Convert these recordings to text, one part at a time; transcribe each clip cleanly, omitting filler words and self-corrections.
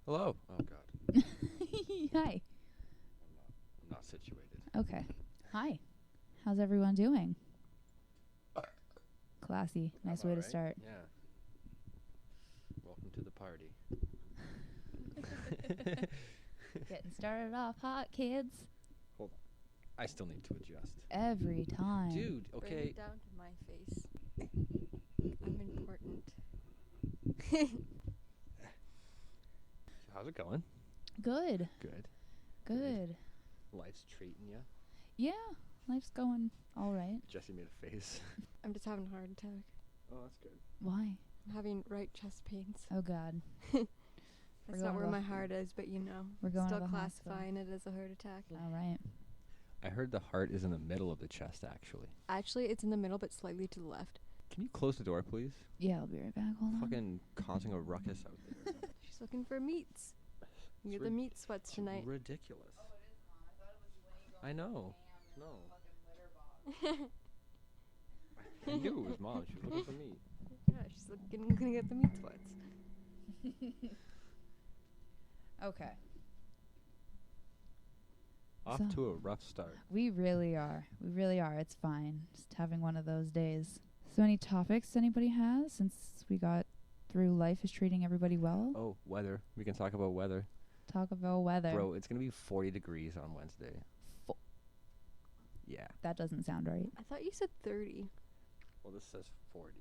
Hello. Oh God. Hi. I'm not situated. Okay. Hi. How's everyone doing? Classy. Nice way to start. Yeah. Welcome to the party. Getting started off hot, kids. Hold on. I still need to adjust. Every time. Dude, Bring okay. it down to my face. I'm important. How's it going? Good. Good. Good. Life's treating you. Yeah. Life's going all right. Jessie made a face. I'm just having a heart attack. Oh, that's good. Why? I'm having right chest pains. Oh, God. That's not where my heart is, but you know. We're going Still to the hospital. classifying it as a heart attack. All right. I heard the heart is in the middle of the chest, actually. Actually, it's in the middle, but slightly to the left. Can you close the door, please? Yeah, I'll be right back. Hold on. Fucking causing a ruckus out there. She's looking for meats. You get the rid- meat sweats It's tonight. ridiculous. I know. No. I knew it was Mom. She was looking for me. Yeah, she's gonna get the meat sweats. Okay. Off So- to a rough start. We really are. We really are. It's fine. Just having one of those days. So any topics anybody has since we got through life is treating everybody well? Oh, weather. We can talk about weather. Talk about weather. Bro, it's going to be 40 degrees on Wednesday. Fo- Yeah. That doesn't sound right. I thought you said 30. Well, this says 40.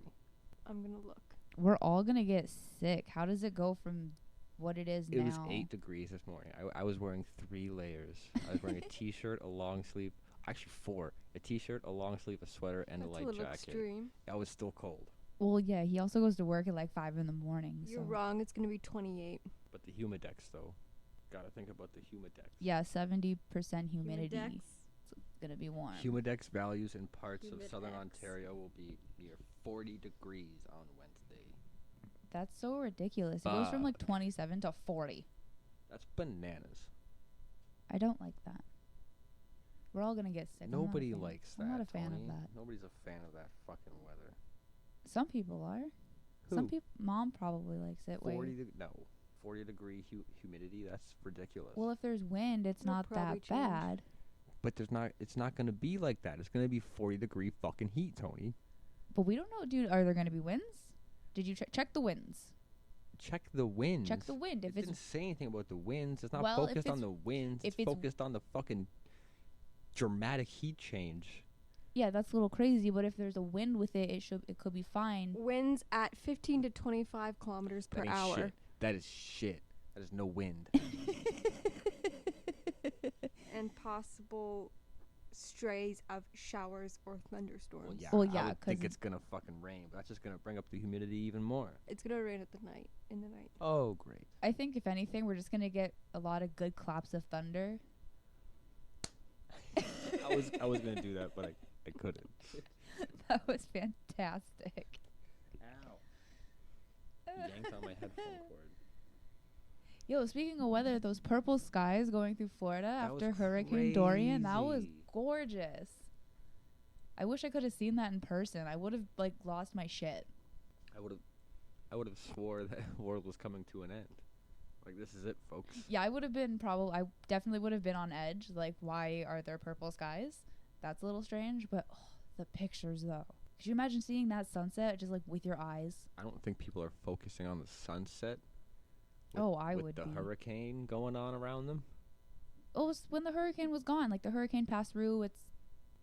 I'm gonna look. We're all going to get sick. How does it go from what it is It now? was 8 degrees this morning. I was wearing 3 layers. I was wearing a T-shirt, a long sleeve. Actually, 4. A T-shirt, a long sleeve, a sweater, and That's a light a little jacket. extreme. I was still cold. Well, yeah, he also goes to work at like 5 in the morning. You're so. wrong. It's gonna be 28. But the humidex, though. Gotta think about the humidex. Yeah, 70% humidity. Humidex. It's going to be warm. Humidex values in parts of southern Humidex. Ontario will be near 40 degrees on Wednesday. That's so ridiculous. It goes from like 27 to 40. That's bananas. I don't like that. We're all going to get sick. Nobody likes that. I'm not a fan of Toni. that. Nobody's a fan of that fucking weather. Some people are. Who? Some people. Mom probably likes it. 40 degree humidity. That's ridiculous. Well, if there's wind, it's It'll not probably that change. bad. But it's not going to be like that. It's going to be 40 degree fucking heat, Toni. But we don't know, dude. Are there going to be winds? Did you check the winds? Check the winds. Check the wind. If It didn't it's say anything about the winds. It's not Well, if focused on it's- the winds. if It's it's- focused on the fucking dramatic heat change. yeah, that's a little crazy. But if there's a wind with it, it could be fine. Winds at 15 to 25 kilometers per That ain't hour. shit. That is shit. That is no wind. And possible strays of showers or thunderstorms. Well, I yeah, would 'cause think it's gonna fucking rain, but that's just gonna bring up the humidity even more. It's gonna rain in the night. Oh, great. I think if anything, we're just gonna get a lot of good claps of thunder. I was gonna do that, but I couldn't. That was fantastic. Ow. Yanked on my headphone cord. Yo, speaking of weather, those purple skies going through Florida That was after Hurricane Dorian, that was crazy. gorgeous. I wish I could have seen that in person. I would have like lost my shit. I would have swore that the world was coming to an end. Like, this is it, folks. Yeah, I would have been I definitely would have been on edge. Like, why are there purple skies? That's a little strange, but the pictures though. Could you imagine seeing that sunset just like with your eyes? I don't think people are focusing on the sunset. Oh, I with would the be. hurricane going on around them. Oh, it was when the hurricane was gone. Like the hurricane passed through, it's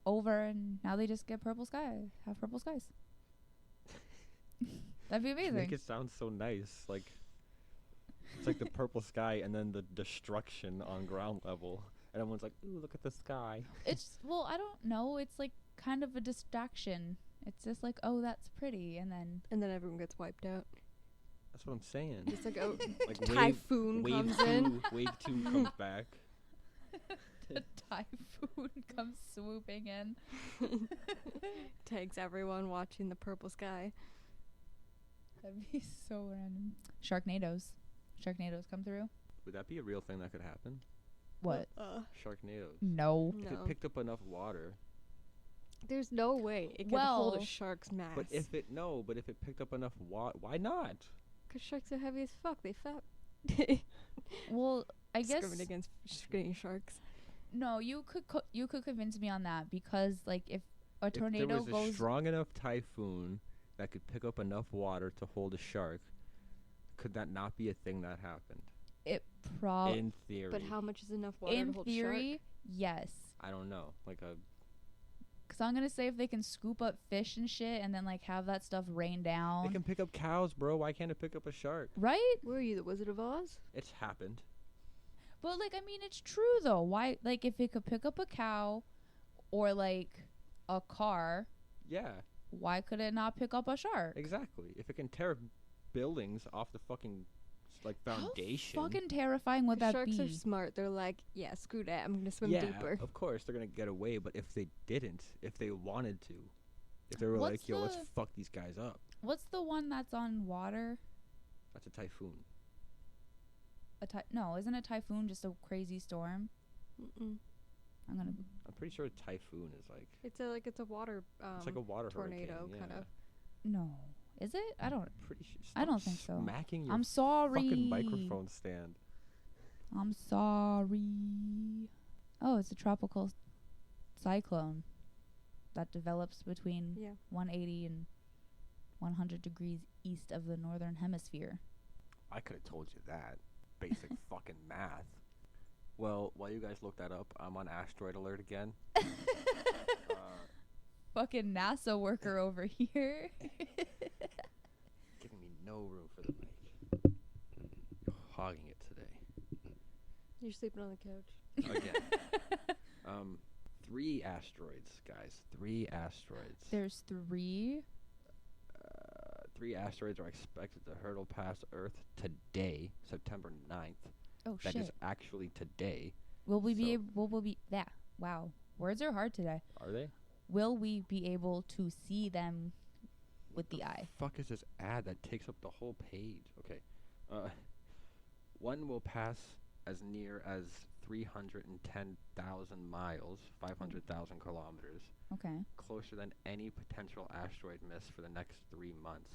over, and now they just get purple sky. Have purple skies. That'd be You make amazing. it sound so nice. Like, it's like the purple sky and then the destruction on ground level. And everyone's like, ooh, look at the sky. It's well, I don't know. It's like kind of a distraction. It's just like, oh, that's pretty, and then And then everyone gets wiped out. That's what I'm saying. It's like a Like typhoon comes in. Wave 2 comes back. the typhoon comes swooping in. Takes everyone watching the purple sky. That'd be so random. Sharknadoes come through. Would that be a real thing that could happen? What? Sharknadoes. No. If No. it picked up enough water. There's no way it could hold a Well- shark's mass. But if it picked up enough water, why not? Because sharks are heavy as fuck. They Well, I guess Discriminate against skinny sharks. no. You could convince me on that because like if a tornado If there was a goes, strong enough typhoon that could pick up enough water to hold a shark, could that not be a thing that happened? it In theory. But how much is enough water in to hold a theory, shark? yes. I don't know. Like a Cause I'm gonna say if they can scoop up fish and shit and then like have that stuff rain down, They can pick up cows, bro. Why can't it pick up a shark? right? Where are you, the Wizard of Oz? It's happened. But like I mean, it's true though. Why like if it could pick up a cow, or like a car, Yeah, why could it not pick up a shark? exactly. If it can tear buildings off the fucking like foundation. How fucking terrifying would 'Cause that sharks be? are smart. They're like, yeah, screw that. I'm gonna swim yeah, deeper. of course they're gonna get away. But if they didn't, if they wanted to, if they were What's like, yo, let's the- fuck these guys up, What's the one that's on water? that's a typhoon. No, isn't a typhoon just a crazy storm? Mm-mm. I'm gonna. I'm pretty sure a typhoon is like It's a water it's like a water tornado hurricane, kind yeah. of. No, is it? I don't. Pretty sure. I don't Stop think so. Smacking your I'm sorry. fucking microphone stand. I'm sorry. Oh, it's a tropical cyclone that develops between Yeah. 180 and 100 degrees east of the northern hemisphere. I could have told you that. Basic fucking math. Well, while you guys look that up, I'm on asteroid alert again. Fucking NASA worker over here. Giving me no room for the mic. You're hogging it today. You're sleeping on the couch. Again. 3 asteroids, guys. 3 asteroids. There's 3. 3 asteroids are expected to hurtle past Earth today, September 9th. Oh That shit. is actually today. Will we be so- able? Will we be? Yeah. Wow. Words are hard today. Are they? Will we be able to see them with the eye? Fuck is this ad that takes up the whole page? Okay. One will pass as near as 310,000 miles, 500,000 kilometers, Okay. closer than any potential asteroid miss for the next 3 months.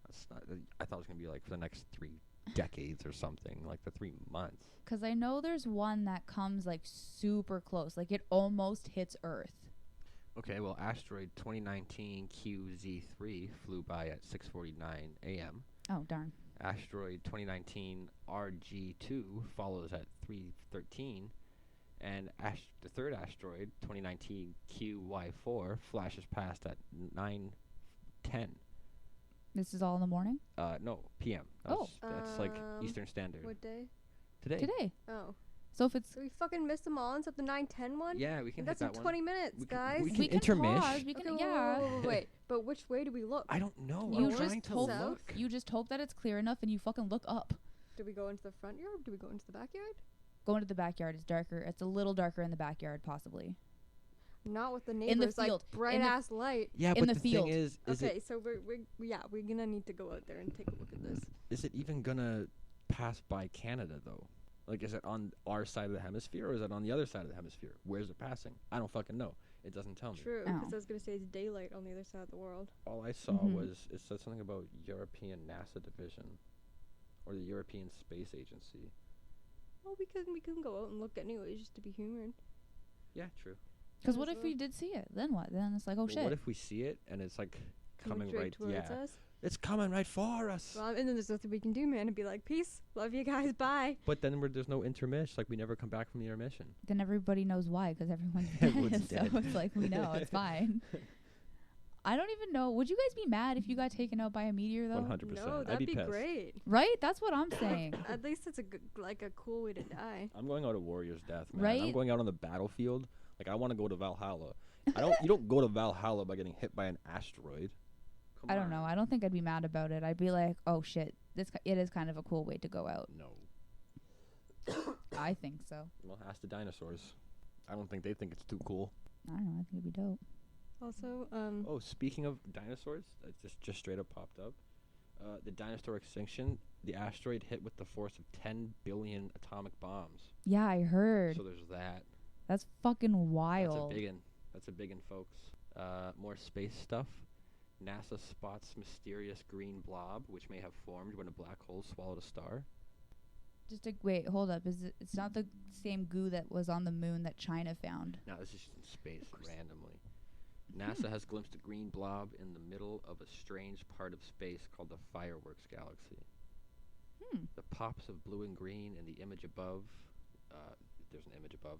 That's not. I thought it was gonna be like for the next 3 decades or something. Like the 3 months. Because I know there's one that comes like super close, like it almost hits Earth. Okay. Well, asteroid 2019 QZ3 flew by at 6:49 a.m. Oh darn. Asteroid 2019 RG2 follows at 3:13, and the third asteroid 2019 QY4 flashes past at 9:10. This is all in the morning. No, PM. That's like Eastern Standard. What day? Today. Today. Oh. So if it's So we fucking missed them all except the 9:10 one? Yeah, we can And that's hit in that 20 one. minutes, We can- guys. we can intermish. pause. We can, Okay, yeah. wait. But which way do we look? I don't know. You I'm just trying to hope- look. You just hope that it's clear enough and you fucking look up. Do we go into the front yard? Do we go into the backyard? Go into the backyard. It's darker. It's a little darker in the backyard, possibly. Not with the the neighbors, field. like bright ass light. Yeah, in but the the field. thing is Okay, so we're gonna need to go out there and take a look at this. is it even gonna pass by Canada though? Like, is it on our side of the hemisphere or is it on the other side of the hemisphere? Where's it passing? I don't fucking know. It doesn't tell me. True, Oh. because I was gonna say it's daylight on the other side of the world. All I saw Mhm. was it said something about European NASA division or the European Space Agency. Well, we can go out and look anyways, just to be humored. Yeah, true. Because Might what as if we well. did see it? Then what? Then it's like, oh Well, shit. what if we see it and it's like coming straight right? towards Yeah, us. it's coming right for us. Well, and then there's nothing we can do, man. And be like, peace, love you guys, bye. But then there's no intermish. Like we never come back from the intermission. Then everybody knows why, because everyone's Everyone's dead. dead. So it's like, we know, it's fine. I don't even know. Would you guys be mad if you got taken out by a meteor, though? 100%. No, I'd that'd be be pissed. great. Right? That's what I'm saying. At least it's a cool way to die. I'm going out a warrior's death, man. Right? I'm going out on the battlefield. Like I want to go to Valhalla. You don't go to Valhalla by getting hit by an asteroid. Come I don't know. on. I don't think I'd be mad about it. I'd be like, oh shit, it is kind of a cool way to go out. No. I think so. Well, ask the dinosaurs. I don't think they think it's too cool. I don't know. I think it'd be dope. Also, Oh, speaking of dinosaurs, that just straight up popped up. The dinosaur extinction, the asteroid hit with the force of 10 billion atomic bombs. Yeah, I heard. So there's that. That's fucking wild. That's a big one, folks. More space stuff. NASA spots mysterious green blob, which may have formed when a black hole swallowed a star. Just to wait, hold up. It's not the same goo that was on the moon that China found. No, this is just in space randomly. NASA has glimpsed a green blob in the middle of a strange part of space called the Fireworks Galaxy. The pops of blue and green in the image above, there's an image above,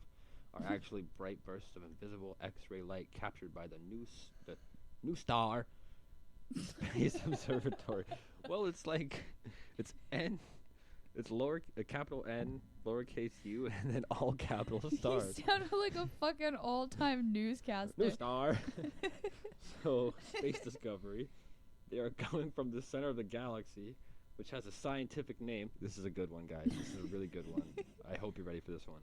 are actually bright bursts of invisible X-ray light captured by the new star Space Observatory. Well, it's like, it's capital N, lowercase u, and then all capital stars. You sound like a fucking all-time newscaster. New star. So, space discovery. They are coming from the center of the galaxy, which has a scientific name. This is a good one, guys. This is a really good one. I hope you're ready for this one.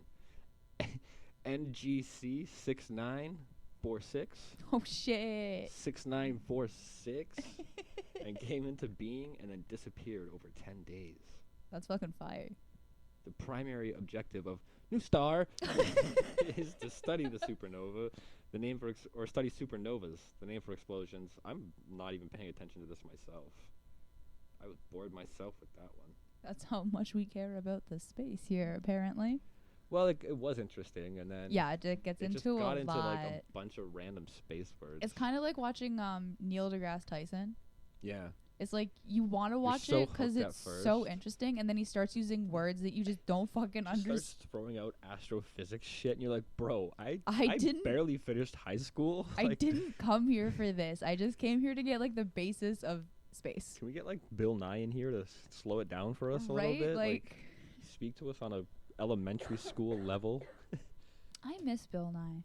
NGC 6946. Oh, shit. 6946. And came into being and then disappeared over 10 days. That's fucking fire. The primary objective of New Star is to study the supernova, the name for or study supernovas, the name for explosions. I'm not even paying attention to this myself. I was bored myself with that one. That's how much we care about the space here, apparently. Well, it was interesting, and then yeah, it gets it into just a got into lot. like a bunch of random space words. It's kind of like watching Neil deGrasse Tyson. Yeah. It's like you want to watch so it because hooked at it's so first. interesting, and then he starts using words that you just don't fucking understand. Starts throwing out astrophysics shit, and you're like, bro, I didn't barely finished high school. I didn't come here for this. I just came here to get like the basis of space. Can we get like Bill Nye in here to slow it down for us a little Right? bit? Like speak to us on a elementary school level. I miss Bill Nye.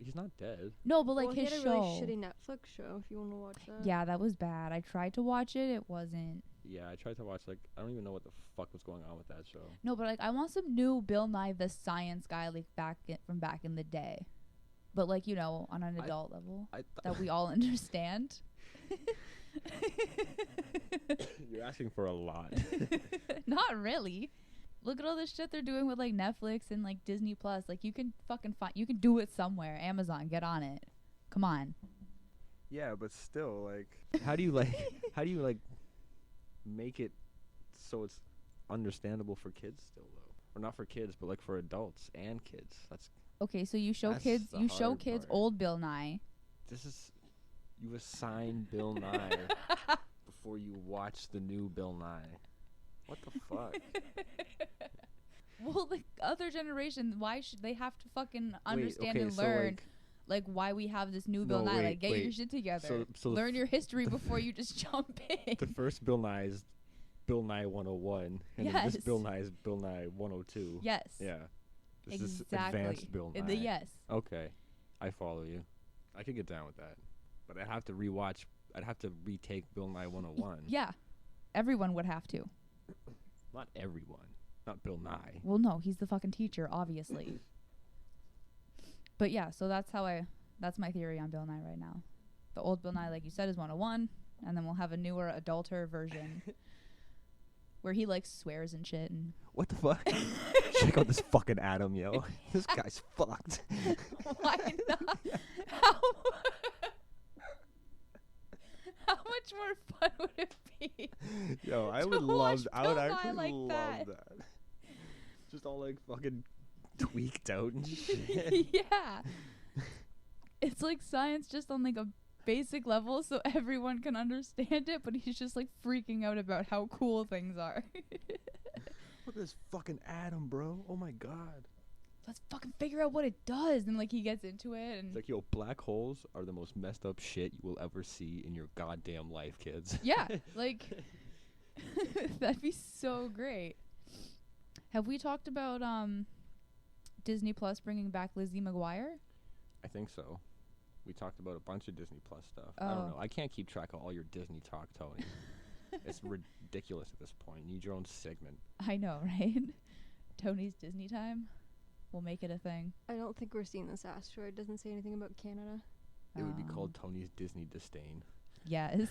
He's not dead. No, but like well, his he had show. a really shitty Netflix show if you want to watch that. Yeah, that was bad. I tried to watch it. It wasn't. Yeah, I tried to watch I don't even know what the fuck was going on with that show. No, but like I want some new Bill Nye the Science Guy like from back in the day. But like, you know, on an adult level that we all understand. You're asking for a lot. Not really. Look at all this shit they're doing with like Netflix and like Disney Plus. Like you can fucking you can do it somewhere. Amazon, get on it. Come on. Yeah, but still, like, how do you make it so it's understandable for kids still though? Or not for kids, but like for adults and kids. That's Okay, so you show That's kids the you show hard kids part. old Bill Nye. You assign Bill Nye before you watch the new Bill Nye. What the fuck? Well, the other generation, why should they have to fucking understand okay, and so, learn like why we have this new Bill No, Nye? wait, Like get your wait. shit together. So the Learn your history before you just jump in. The first Bill Nye is Bill Nye 101, and then this Yes. Bill Nye is Bill Nye 102. Yes. Yeah. This is Exactly. advanced Bill Nye. Yes. Okay, I follow you. I could get down with that, but I'd have to rewatch. I'd have to retake Bill Nye 101. Yeah. Everyone would have to. Not everyone. Not Bill Nye. Well, no, he's the fucking teacher, obviously. But yeah, so that's my theory on Bill Nye right now. The old Bill Nye, like you said, is 101, and then we'll have a newer, adulter version where he like swears and shit. And What the fuck? Check out this fucking Adam, yo. This guy's fucked. why not? How much more fun would it be? Yo, I to would watch love. I would Bill Nye actually like love that. that. Just all like fucking tweaked out and shit. Yeah. It's like science just on like a basic level so everyone can understand it, but he's just like freaking out about how cool things are. Look at this fucking atom, bro. Oh my god. Let's fucking figure out what it does. And like he gets into it and It's like, yo, black holes are the most messed up shit you will ever see in your goddamn life, kids. yeah, like that'd be so great. Have we talked about Disney Plus bringing back Lizzie McGuire? I think so. We talked about a bunch of Disney Plus stuff. I Oh. don't know. I can't keep track of all your Disney talk, Tony. It's ridiculous at this point. You need your own segment. I know, right? Tony's Disney time. We'll make it a thing. I don't think we're seeing this asteroid. It doesn't say anything about Canada. It would be called Tony's Disney Disdain. Yes.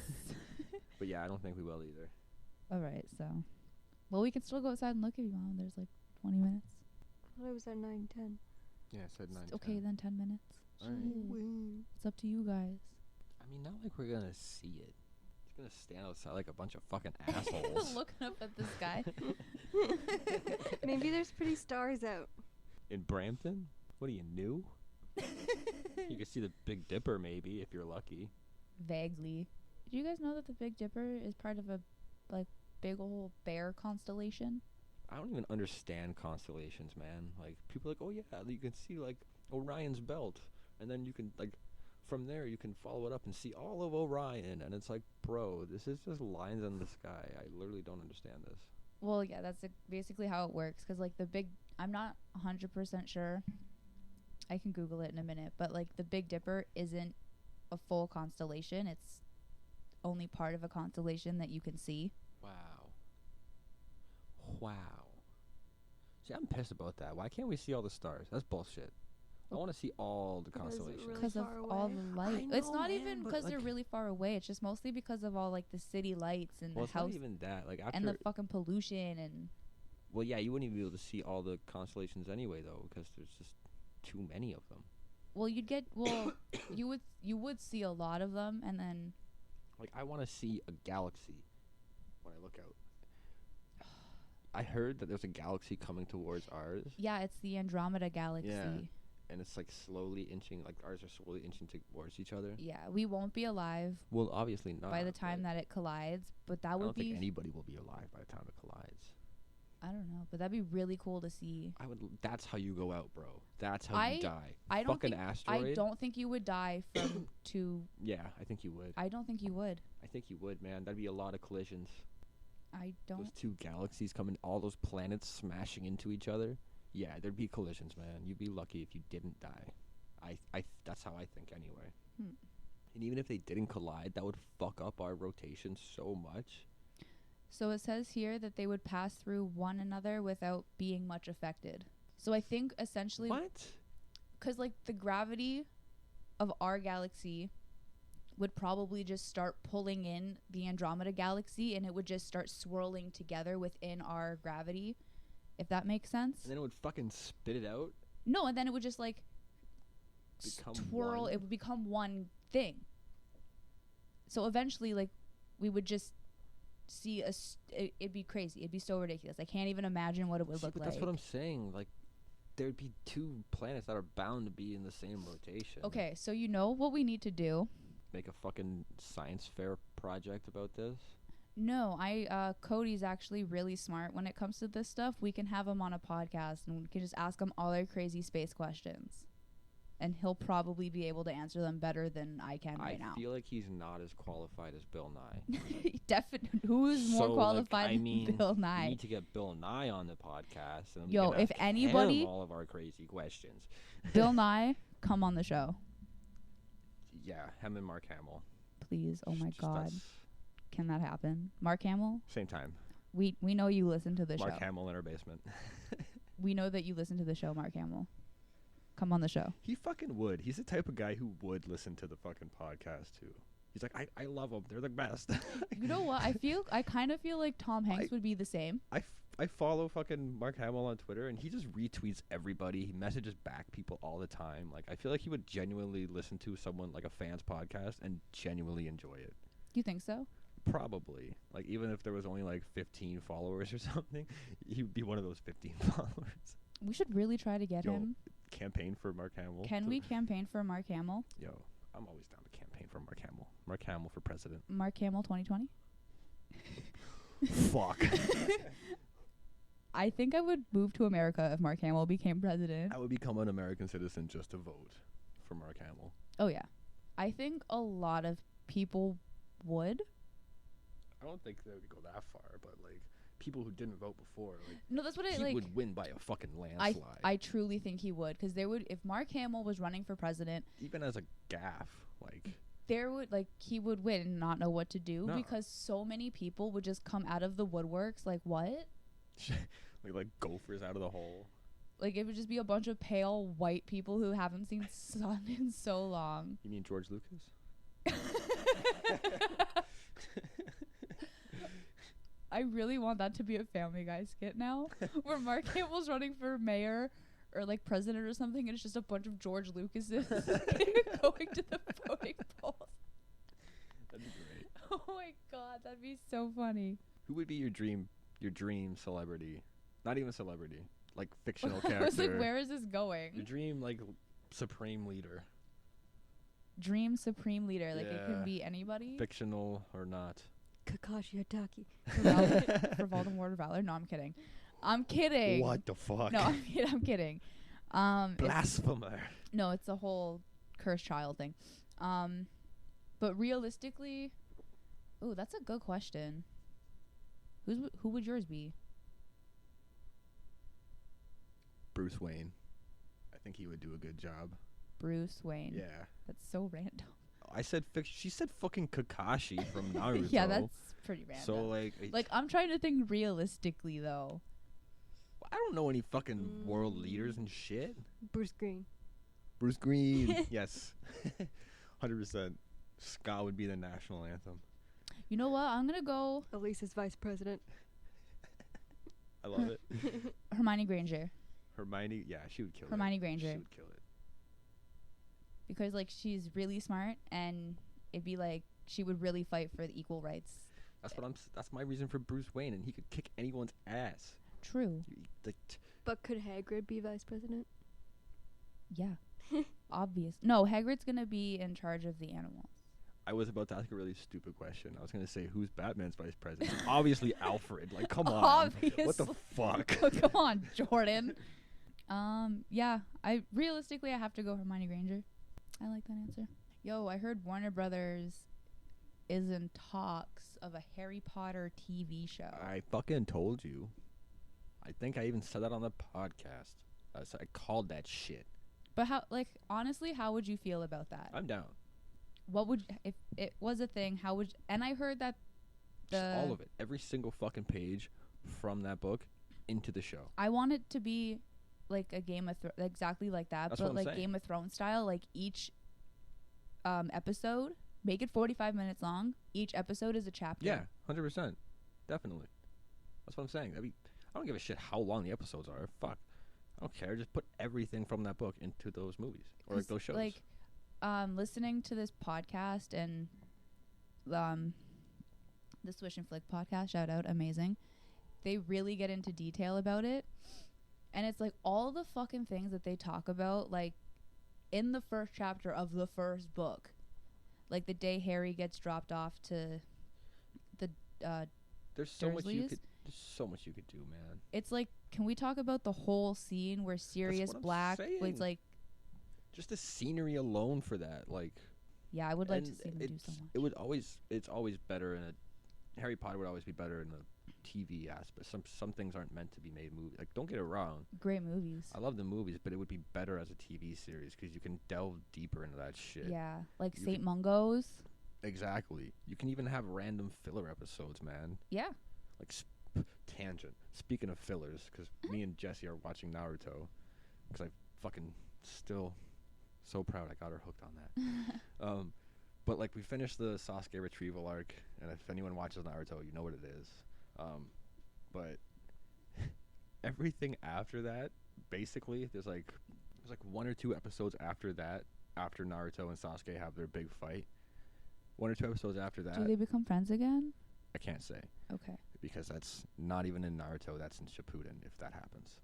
But yeah, I don't think we will either. All right, so. Well, we can still go outside and look if you want. There's like 20 minutes. I thought it was at 9:10. Yeah, I said 9. Okay, then 10 minutes. All right. Jeez. It's up to you guys. I mean, not like we're gonna see it. Just gonna stand outside like a bunch of fucking assholes. Looking up at this guy. Maybe there's pretty stars out. In Brampton? What are you, new? You can see the Big Dipper maybe if you're lucky. Vaguely. Did you guys know that the Big Dipper is part of a like big old bear constellation? I don't even understand constellations, man. Like, people are like, oh yeah, you can see like Orion's belt, and then you can like from there you can follow it up and see all of Orion, and it's like, bro, this is just lines in the sky. I literally don't understand this. Well, yeah, that's basically how it works. Because like I'm not 100% sure. I can Google it in a minute, but like the Big Dipper isn't a full constellation. It's only part of a constellation that you can see. Wow. See, I'm pissed about that. Why can't we see all the stars? That's bullshit. I want to see all the constellations. Because of all the light. It's not even because they're like, really far away. It's just mostly because of all like the city lights and well, the it's house not even that. Like, after and the fucking pollution and. Well, yeah, you wouldn't even be able to see all the constellations anyway, though, because there's just too many of them. Well, you would see a lot of them, and then. Like, I want to see a galaxy when I look out. I heard that there's a galaxy coming towards ours. Yeah, it's the Andromeda galaxy. Yeah. And it's like slowly inching, like ours are slowly inching towards each other. Yeah, we won't be alive. Well, obviously not. By the time that it collides, but that would be. I don't think anybody will be alive by the time it collides. I don't know, but that'd be really cool to see. That's how you go out, bro. That's how you die. I don't Fucking think. asteroid. I don't think you would die from two. Yeah, I think you would. I don't think you would. I think you would, man. That'd be a lot of collisions. I don't. Those two galaxies coming, all those planets smashing into each other. Yeah, there'd be collisions, man. You'd be lucky if you didn't die. That's how I think anyway. And even if they didn't collide, that would fuck up our rotation so much. So it says here that they would pass through one another without being much affected. So I think essentially. What? Because like the gravity of our galaxy would probably just start pulling in the Andromeda galaxy, and it would just start swirling together within our gravity, if that makes sense. And then it would fucking spit it out? No, and then it would just like twirl. One? It would become one thing. So eventually, like, we would just see it'd be crazy. It'd be so ridiculous. I can't even imagine what it would look like. That's what I'm saying. Like, there'd be two planets that are bound to be in the same rotation. Okay, so you know what we need to do? Make a fucking science fair project about this? No, Cody's actually really smart when it comes to this stuff. We can have him on a podcast and we can just ask him all our crazy space questions. And he'll probably be able to answer them better than I can right now. I feel like he's not as qualified as Bill Nye. Definitely. Who's more qualified than Bill Nye? We need to get Bill Nye on the podcast. And Yo, if anybody... all of our crazy questions. Bill Nye, come on the show. Yeah, him and Mark Hamill. Please, oh my God. Can that happen? Mark Hamill? Same time. We know you listen to the show. Mark Hamill in our basement. We know that you listen to the show, Mark Hamill. Come on the show. He fucking would. He's the type of guy who would listen to the fucking podcast too. He's like, I love them. They're the best. You know what? I kind of feel like Tom Hanks would be the same. I follow fucking Mark Hamill on Twitter, and he just retweets everybody. He messages back people all the time. Like, I feel like he would genuinely listen to someone, like a fan's podcast, and genuinely enjoy it. You think so? Probably. Like, even if there was only, like, 15 followers or something, he would be one of those 15 followers. We should really try to get him. Campaign for Mark Hamill. Can we campaign for Mark Hamill? Yo, I'm always down to campaign for Mark Hamill. Mark Hamill for president. Mark Hamill 2020? Fuck. I think I would move to America if Mark Hamill became president. I would become an American citizen just to vote for Mark Hamill. Oh, yeah. I think a lot of people would. I don't think they would go that far, but, like, people who didn't vote before, like, no, that's what he would win by a fucking landslide. I truly think he would, because there would, if Mark Hamill was running for president, even as a gaff, like, he would win and not know what to do, because so many people would just come out of the woodworks, like, what? like gophers out of the hole. Like, it would just be a bunch of pale white people who haven't seen sun in so long. You mean George Lucas? I really want that to be a Family Guy skit now, where Mark Hamill's running for mayor or like president or something, and it's just a bunch of George Lucases going to the voting polls. That'd be great. Oh my God, that'd be so funny. Who would be your dream celebrity Not even celebrity. Like fictional I character. was like, where is this going? Your dream, like, supreme leader. Dream supreme leader. Like, it Yeah. can be anybody. Fictional or not. Kakashi Hatake. For Voldemort or Valor. No, I'm kidding. I'm kidding. What the fuck? No, I'm kidding. Blasphemer. It's a whole cursed child thing. But realistically, ooh, that's a good question. Who would yours be? Bruce Wayne. I think he would do a good job. Bruce Wayne. Yeah. That's so random. I said she said fucking Kakashi from Naruto. Yeah, that's pretty random. So like I'm trying to think realistically though. I don't know any fucking world leaders and shit. Bruce Green. Bruce Green. Yes. 100%. Ska would be the national anthem. You know what? I'm gonna go Elisa's vice president. I love it. Hermione Granger. Hermione, yeah, she would kill it. Hermione Granger. She would kill it. Because like she's really smart and it'd be like she would really fight for the equal rights. That's my reason for Bruce Wayne, and he could kick anyone's ass. True. But could Hagrid be vice president? Yeah. Obvious. No, Hagrid's gonna be in charge of the animals. I was about to ask a really stupid question. I was gonna say, who's Batman's vice president? Obviously Alfred. Like, come on. Obviously. What the fuck? Come on, Jordan. Yeah. I have to go Hermione Granger. I like that answer. Yo, I heard Warner Brothers is in talks of a Harry Potter TV show. I fucking told you. I think I even said that on the podcast. I called that shit. But honestly, how would you feel about that? I'm down. What would, if it was a thing, how would, and I heard that Just all of it. Every single fucking page from that book into the show. I want it to be like a Game of Thrones, exactly like that, That's but what I'm like saying. Game of Thrones style, like each episode, make it 45 minutes long. Each episode is a chapter. Yeah, 100%. Definitely. That's what I'm saying. I don't give a shit how long the episodes are. Fuck. I don't care. Just put everything from that book into those movies or like those shows. Like, listening to this podcast and the Swish and Flick podcast, shout out, amazing. They really get into detail about it. And it's like all the fucking things that they talk about, like in the first chapter of the first book. Like the day Harry gets dropped off to the there's so much you Dursleys. could do, man. It's like, can we talk about the whole scene where Sirius what I'm Black saying. was like, Just the scenery alone for that, like. yeah, I would like to and see them do so much. It's always better in a Harry Potter would always be better in the TV aspect. Some things aren't meant to be made movie. Like, don't get it wrong. Great movies. I love the movies, but it would be better as a TV series because you can delve deeper into that shit. Yeah, like You St. can- Mungo's. Exactly. You can even have random filler episodes, man. Yeah. Like tangent. Speaking of fillers, because me and Jessie are watching Naruto, because I fucking still so proud I got her hooked on that. But like we finished the Sasuke retrieval arc, and if anyone watches Naruto, you know what it is. But everything after that, basically, there's like one or two episodes after that, after Naruto and Sasuke have their big fight. One or two episodes after that, Do they become friends again? I can't say. Okay. Because that's not even in Naruto, that's in Shippuden, if that happens.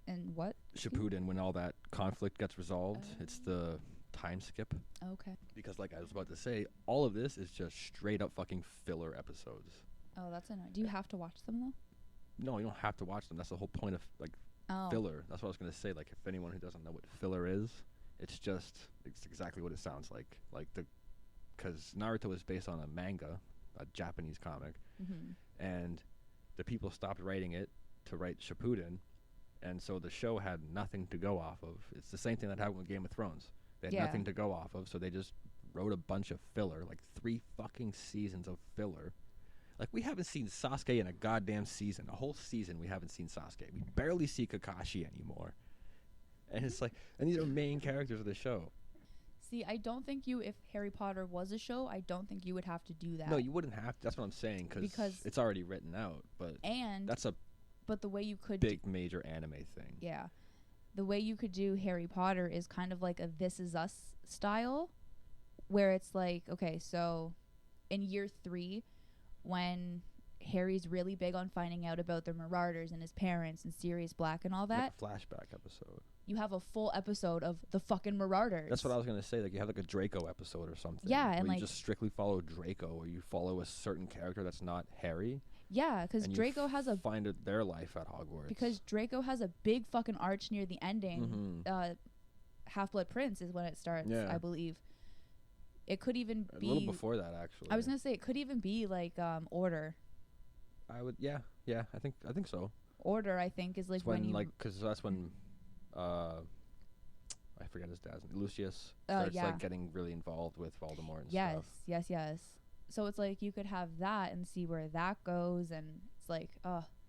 And what? Shippuden, when all that conflict gets resolved, it's the time skip. Okay. Because like I was about to say, all of this is just straight up fucking filler episodes. Oh, that's annoying. Do you have to watch them though? No, you don't have to watch them. That's the whole point of like Oh. filler. That's what I was going to say. Like if anyone who doesn't know what filler is, it's exactly what it sounds like. Because Naruto is based on a manga, a Japanese comic. Mm-hmm. And the people stopped writing it to write Shippuden, and so the show had nothing to go off of. It's the same thing that happened with Game of Thrones. They had Yeah. nothing to go off of, so they just wrote a bunch of filler, like 3 fucking seasons of filler. Like, we haven't seen Sasuke in a goddamn season. A whole season we haven't seen Sasuke. We barely see Kakashi anymore. And it's like, and these are main characters of the show. See, I don't think if Harry Potter was a show, I don't think you would have to do that. No, you wouldn't have to. That's what I'm saying, because it's already written out. But And that's a but the way you could big major anime thing. yeah. The way you could do Harry Potter is kind of like a This Is Us style, where it's like, okay, so in year 3, when Harry's really big on finding out about the Marauders and his parents and Sirius Black and all that. Like a flashback episode. You have a full episode of the fucking Marauders. That's what I was gonna say. Like you have like a Draco episode or something. Yeah, and where like you just strictly follow Draco, or you follow a certain character that's not Harry. Yeah, because Draco has a find their life at Hogwarts. Because Draco has a big fucking arch near the ending. Half-Blood Prince is when it starts, I believe. It could even be a little before that, actually. I was gonna say it could even be like Order. I would, yeah. I think so. Order, I think, is like it's when like because that's when I forget his dad's name. Lucius starts like getting really involved with Voldemort and stuff. Yes. So it's like you could have that and see where that goes, and it's like,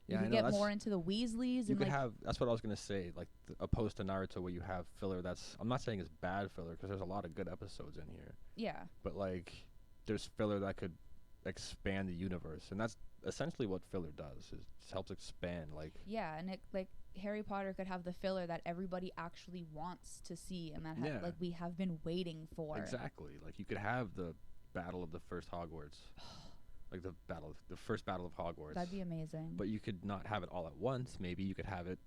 you could get more into the Weasleys. You could have. That's what I was gonna say. Like opposed to Naruto, where you have filler. I'm not saying it's bad filler because there's a lot of good episodes in here. Yeah. But like, there's filler that could expand the universe, and that's essentially what filler does. It just helps expand. Like. Yeah, and it like Harry Potter could have the filler that everybody actually wants to see, and that like we have been waiting for. Exactly. Like you could have the Battle of the First Hogwarts. Like the first battle of Hogwarts. That'd be amazing. But you could not have it all at once. Maybe you could have it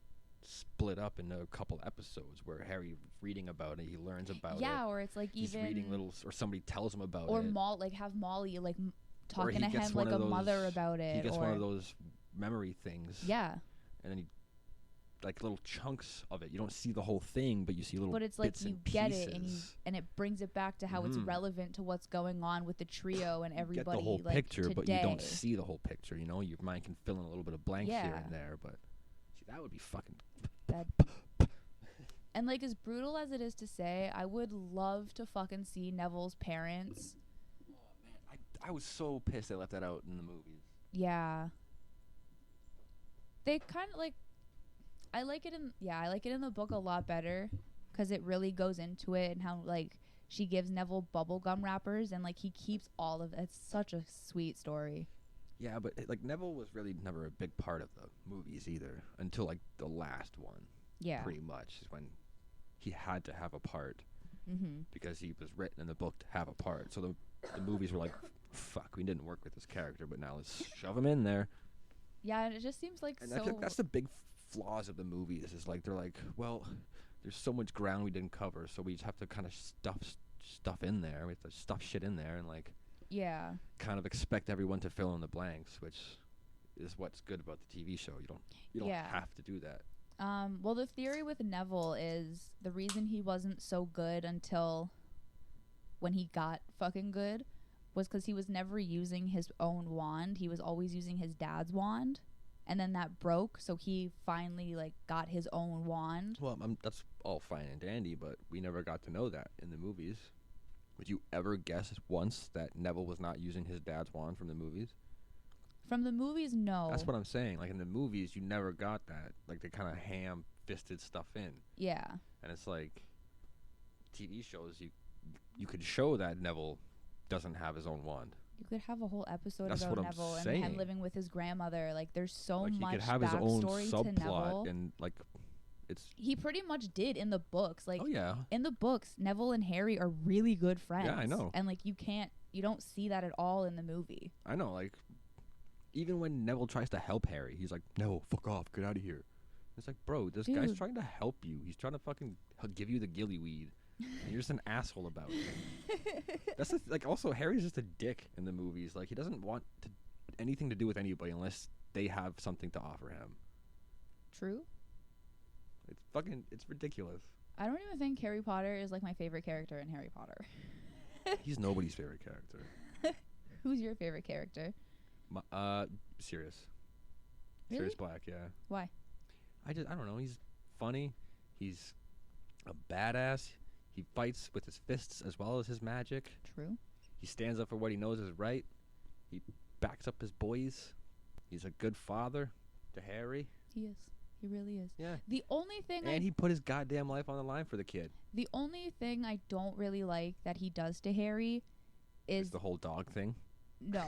split up into a couple episodes where Harry's reading about it, he learns about it. Yeah, or it's like he's reading little, or somebody tells him about or it. Or like have Molly like talking to him like a mother about it. He gets one of those memory things. Yeah. And then he like little chunks of it. You don't see the whole thing, but you see little. But it's like bits you and get pieces. it, and it brings it back to how it's relevant to what's going on with the trio and everybody. You get the whole like, picture, today. but you don't see the whole picture. You know, your mind can fill in a little bit of blanks here and there. But see, that would be fucking. And like as brutal as it is to say, I would love to fucking see Neville's parents. Oh man, I was so pissed they left that out in the movies. Yeah. They kind of like. I like it in the book a lot better because it really goes into it and how like she gives Neville bubblegum wrappers and like he keeps all of it. It's such a sweet story. Yeah, but like Neville was really never a big part of the movies either until like the last one. Yeah. Pretty much is when he had to have a part because he was written in the book to have a part. So the movies were like, fuck, we didn't work with this character, but now let's shove him in there. Yeah, and it just seems like and I feel like that's the big flaws of the movies is like they're like, well, there's so much ground we didn't cover, so we just have to kind of stuff in there. We have to stuff shit in there and like kind of expect everyone to fill in the blanks, which is what's good about the TV show. You don't have to do that. Well, the theory with Neville is the reason he wasn't so good until when he got fucking good was because he was never using his own wand. He was always using his dad's wand. And then that broke, so he finally like got his own wand. Well, that's all fine and dandy, but we never got to know that in the movies. Would you ever guess once that Neville was not using his dad's wand from the movies? From the movies, no. That's what I'm saying. Like in the movies, you never got that. Like they kind of ham-fisted stuff in. Yeah. And it's like TV shows, you could show that Neville doesn't have his own wand. You could have a whole episode That's about Neville and him living with his grandmother. Like, there's so like much he could have his own subplot to Neville. And like, he pretty much did in the books. Like, oh, in the books, Neville and Harry are really good friends. Yeah, I know. And like, you don't see that at all in the movie. I know. Like, even when Neville tries to help Harry, he's like, "No, fuck off, get out of here." It's like, bro, this guy's trying to help you. He's trying to fucking give you the gillyweed. And you're just an asshole about it. That's like also Harry's just a dick in the movies. Like he doesn't want anything to do with anybody unless they have something to offer him. True. It's ridiculous. I don't even think Harry Potter is like my favorite character in Harry Potter. He's nobody's favorite character. Who's your favorite character? Sirius. Really? Sirius Black, yeah. Why? I don't know. He's funny. He's a badass. He fights with his fists as well as his magic. True. He stands up for what he knows is right. He backs up his boys. He's a good father to Harry. He is. He really is. Yeah. The only thing he put his goddamn life on the line for the kid. The only thing I don't really like that he does to Harry is the whole dog thing. No.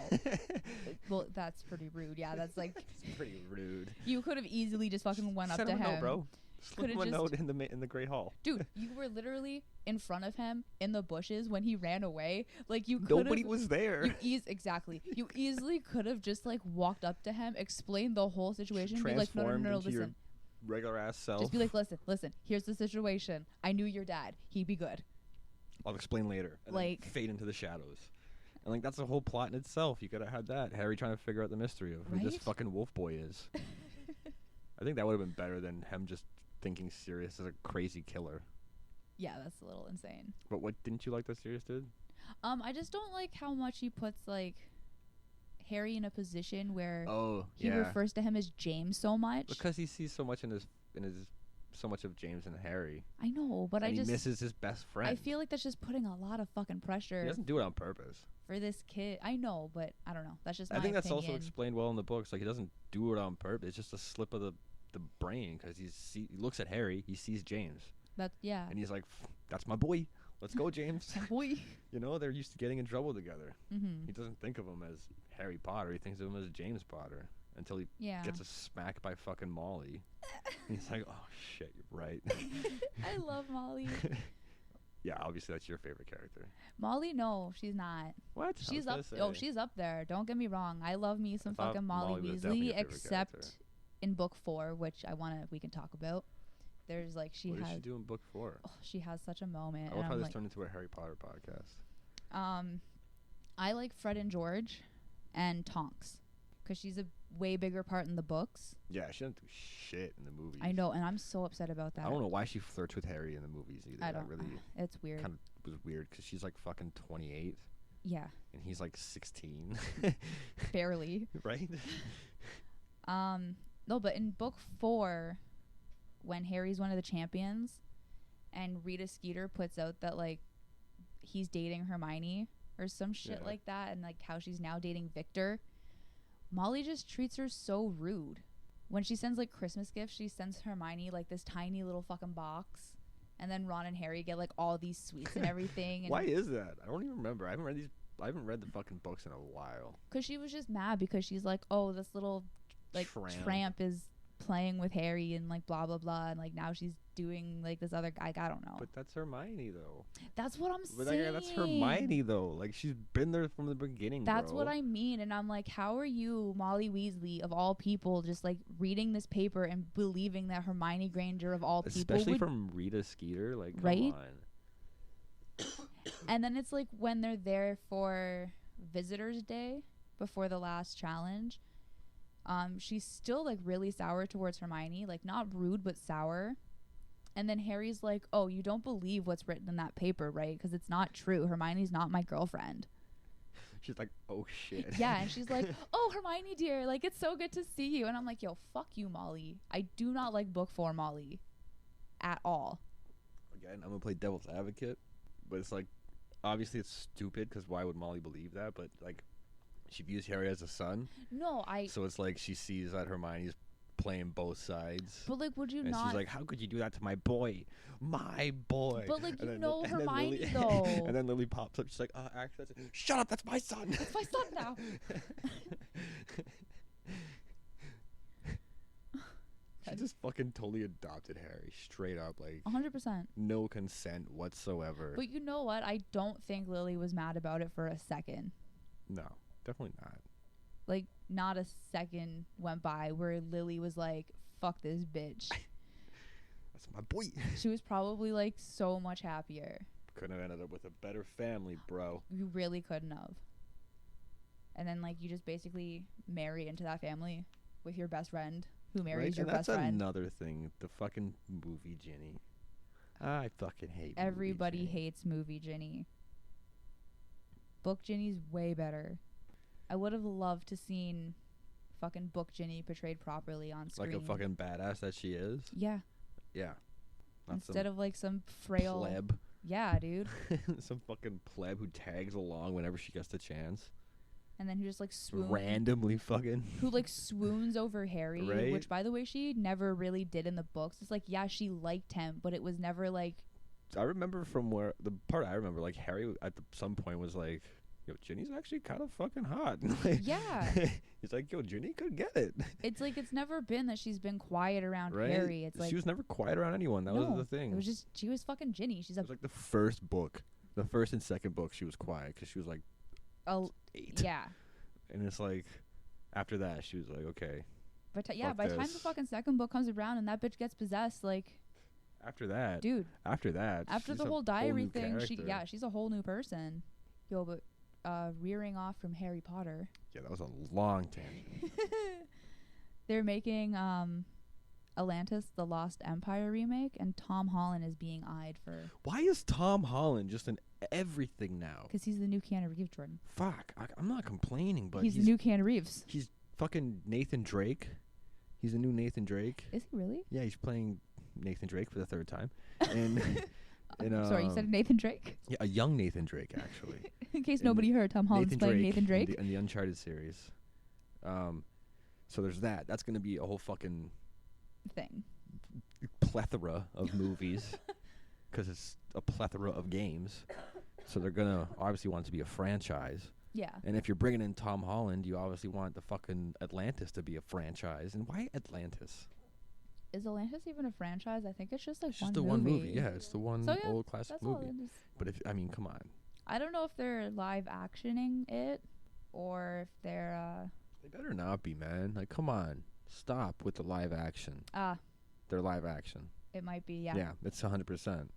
Well, that's pretty rude. Yeah, that's like it's pretty rude. You could have easily just fucking went up to him. No, bro. Could Slip him a note in the Great Hall. Dude, you were literally in front of him in the bushes when he ran away. Like, you could Nobody was there. Exactly. You easily could have just, like, walked up to him, explained the whole situation, and be like, no, into your listen. regular ass self. Just be like, listen, here's the situation. I knew your dad. He'd be good. I'll explain later. And Like, then fade into the shadows. And, like, that's a whole plot in itself. You could have had that. Harry trying to figure out the mystery of who this Right? fucking wolf boy is. I think that would have been better than him just thinking Sirius is a crazy killer. yeah, that's a little insane. But what didn't you like that Sirius did? I just don't like how much he puts, like, Harry in a position where he yeah. refers to him as James so much. Because he sees so much in his so much of James and Harry. I know, but And I just he misses his best friend. I feel like that's just putting a lot of fucking pressure He doesn't do it on purpose. for this kid. I know, but I don't know. That's just my I think that's also opinion. explained well in the books. Like, he doesn't do it on purpose. It's just a slip of the brain because he looks at Harry, he sees James, Yeah. and he's like, "That's my boy. Let's go, James." Boy. You know, they're used to getting in trouble together. Mm-hmm. He doesn't think of him as Harry Potter. He thinks of him as James Potter until he Yeah. gets a smack by fucking Molly. He's like, "Oh shit, you're right." I love Molly. Yeah, obviously that's your favorite character. Molly, no, she's not. What? She's up. Oh, she's up there. Don't get me wrong. I love me some fucking Molly was definitely Weasley, your favorite except character. in book 4, which we can talk about. There's like What did she do in book 4? Oh, she has such a moment. I love and how I'm this like, turned into a Harry Potter podcast. I like Fred and George and Tonks because she's a way bigger part in the books. Yeah, she doesn't do shit in the movies. I know, and I'm so upset about that. I don't know why she flirts with Harry in the movies either. I don't. That really It's weird. kind of was weird because she's like fucking 28 Yeah, and he's like 16. barely. Right? No, but in book 4, when Harry's one of the champions, and Rita Skeeter puts out that like he's dating Hermione or some shit Yeah. like that, and like how she's now dating Victor, Molly just treats her so rude. When she sends like Christmas gifts, she sends Hermione like this tiny little fucking box, and then Ron and Harry get like all these sweets and everything. And Why is that? I don't even remember. I haven't read the fucking books in a while. Because she was just mad because she's like, oh, this little like tramp is playing with Harry and like blah blah blah, and like now she's doing like this other guy. I don't know. But that's Hermione though. That's what I'm But saying. that's Hermione though. Like she's been there from the beginning. That's bro. what I mean. And I'm like, how are you, Molly Weasley of all people, just like reading this paper and believing that Hermione Granger of all people Especially would, from Rita Skeeter, like come Right? on. and then it's like when they're there for Visitors Day before the last challenge, she's still like really sour towards Hermione, like not rude but sour. And then Harry's like, oh, you don't believe what's written in that paper, right? Because it's not true. Hermione's not my girlfriend. She's like, oh shit. Yeah, and she's like, oh, Hermione dear, like it's so good to see you. And I'm like, yo, fuck you, Molly. I do not like book 4 Molly at all. Again, I'm gonna play devil's advocate, but it's like, obviously it's stupid because why would Molly believe that? But like, she views Harry as a son, No, so it's like she sees that Hermione's playing both sides. but like, would you And not? she's like, how could you do that to my boy? My boy. But, like, And you then know and then Hermione, Lily, though. And then Lily pops up. She's like, actually, shut up, that's my son. It's my son now. She just fucking totally adopted Harry, straight up, like 100%. no consent whatsoever. But you know what? I don't think Lily was mad about it for a second. No, definitely not. Like, not a second went by where Lily was like, fuck this bitch. That's my boy. She was probably like so much happier. Couldn't have ended up with a better family, bro. You really couldn't have. And then like you just basically marry into that family with your best friend who marries your and best that's friend. another thing. The fucking movie Ginny. I fucking hate Everybody movie Ginny. hates movie Ginny. Book Ginny's way better. I would have loved to seen fucking Book Ginny portrayed properly on screen. Like a fucking badass that she is. Yeah. Yeah. Not Instead of like some frail pleb. Yeah, dude. Some fucking pleb who tags along whenever she gets the chance. And then who just like swoons Randomly fucking. who like swoons over Harry, Right? which by the way she never really did in the books. It's like, yeah, she liked him, but it was never like I remember from where the part I remember, like Harry at some point was like, yo, Ginny's actually kind of fucking hot. Like, Yeah. He's like, yo, Ginny could get it. It's like it's never been that she's been quiet around Right? Harry. It's like she was never quiet around anyone. That no, was the thing. It was just she was fucking Ginny. She's It a was like the first book. The first and second book, she was quiet because she was like 8. yeah. And it's like, after that, she was like, okay. But by Fuck the time the this. fucking second book comes around and that bitch gets possessed, like, After that, dude, after after she's the a whole diary new thing, character. she's a whole new person. Yo, but rearing off from Harry Potter, Yeah, that was a long tangent. they're making Atlantis: The Lost Empire remake, and Tom Holland is being eyed for Why is Tom Holland just in everything now? because he's the new Keanu Reeves, Jordan. Fuck, I'm not complaining, but He's the new Keanu Reeves. he's fucking Nathan Drake. He's the new Nathan Drake. Is he really? Yeah, he's playing Nathan Drake for the third time. And Sorry, you said Nathan Drake? yeah, a young Nathan Drake actually. In case And nobody heard, Tom Holland's playing Nathan Drake. in the Uncharted series. So there's that. That's gonna be a whole fucking Thing. plethora of movies because it's a plethora of games. So they're gonna obviously want it to be a franchise. Yeah. And if you're bringing in Tom Holland, you obviously want the fucking Atlantis to be a franchise. And why Atlantis? Is Atlantis even a franchise? I think it's just like It's just the one movie. Yeah, it's the one So, yeah, old classic That's all movie. it is. But if I mean, come on, I don't know if they're live actioning it or if they're they better not be, man. Like, come on, stop with the live action. They're live action. it might be, yeah. Yeah, it's 100%.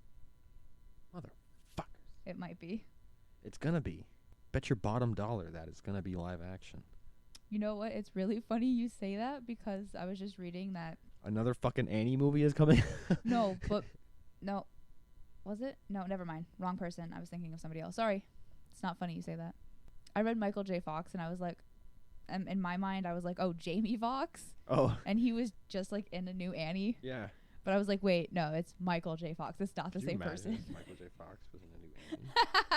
Motherfuckers. It might be. It's gonna be. Bet your bottom dollar that it's gonna be live action. You know what? It's really funny you say that because I was just reading that. Another fucking Annie movie is coming. No, but no. Was it? No, never mind. Wrong person. I was thinking of somebody else. Sorry. It's not funny you say that. I read Michael J. Fox and I was like, in my mind, I was like, oh, Jamie Foxx. Oh. And he was just like in a new Annie. Yeah. But I was like, wait, no, it's Michael J. Fox. It's not the Could you same imagine person. if Michael J. Fox was in a new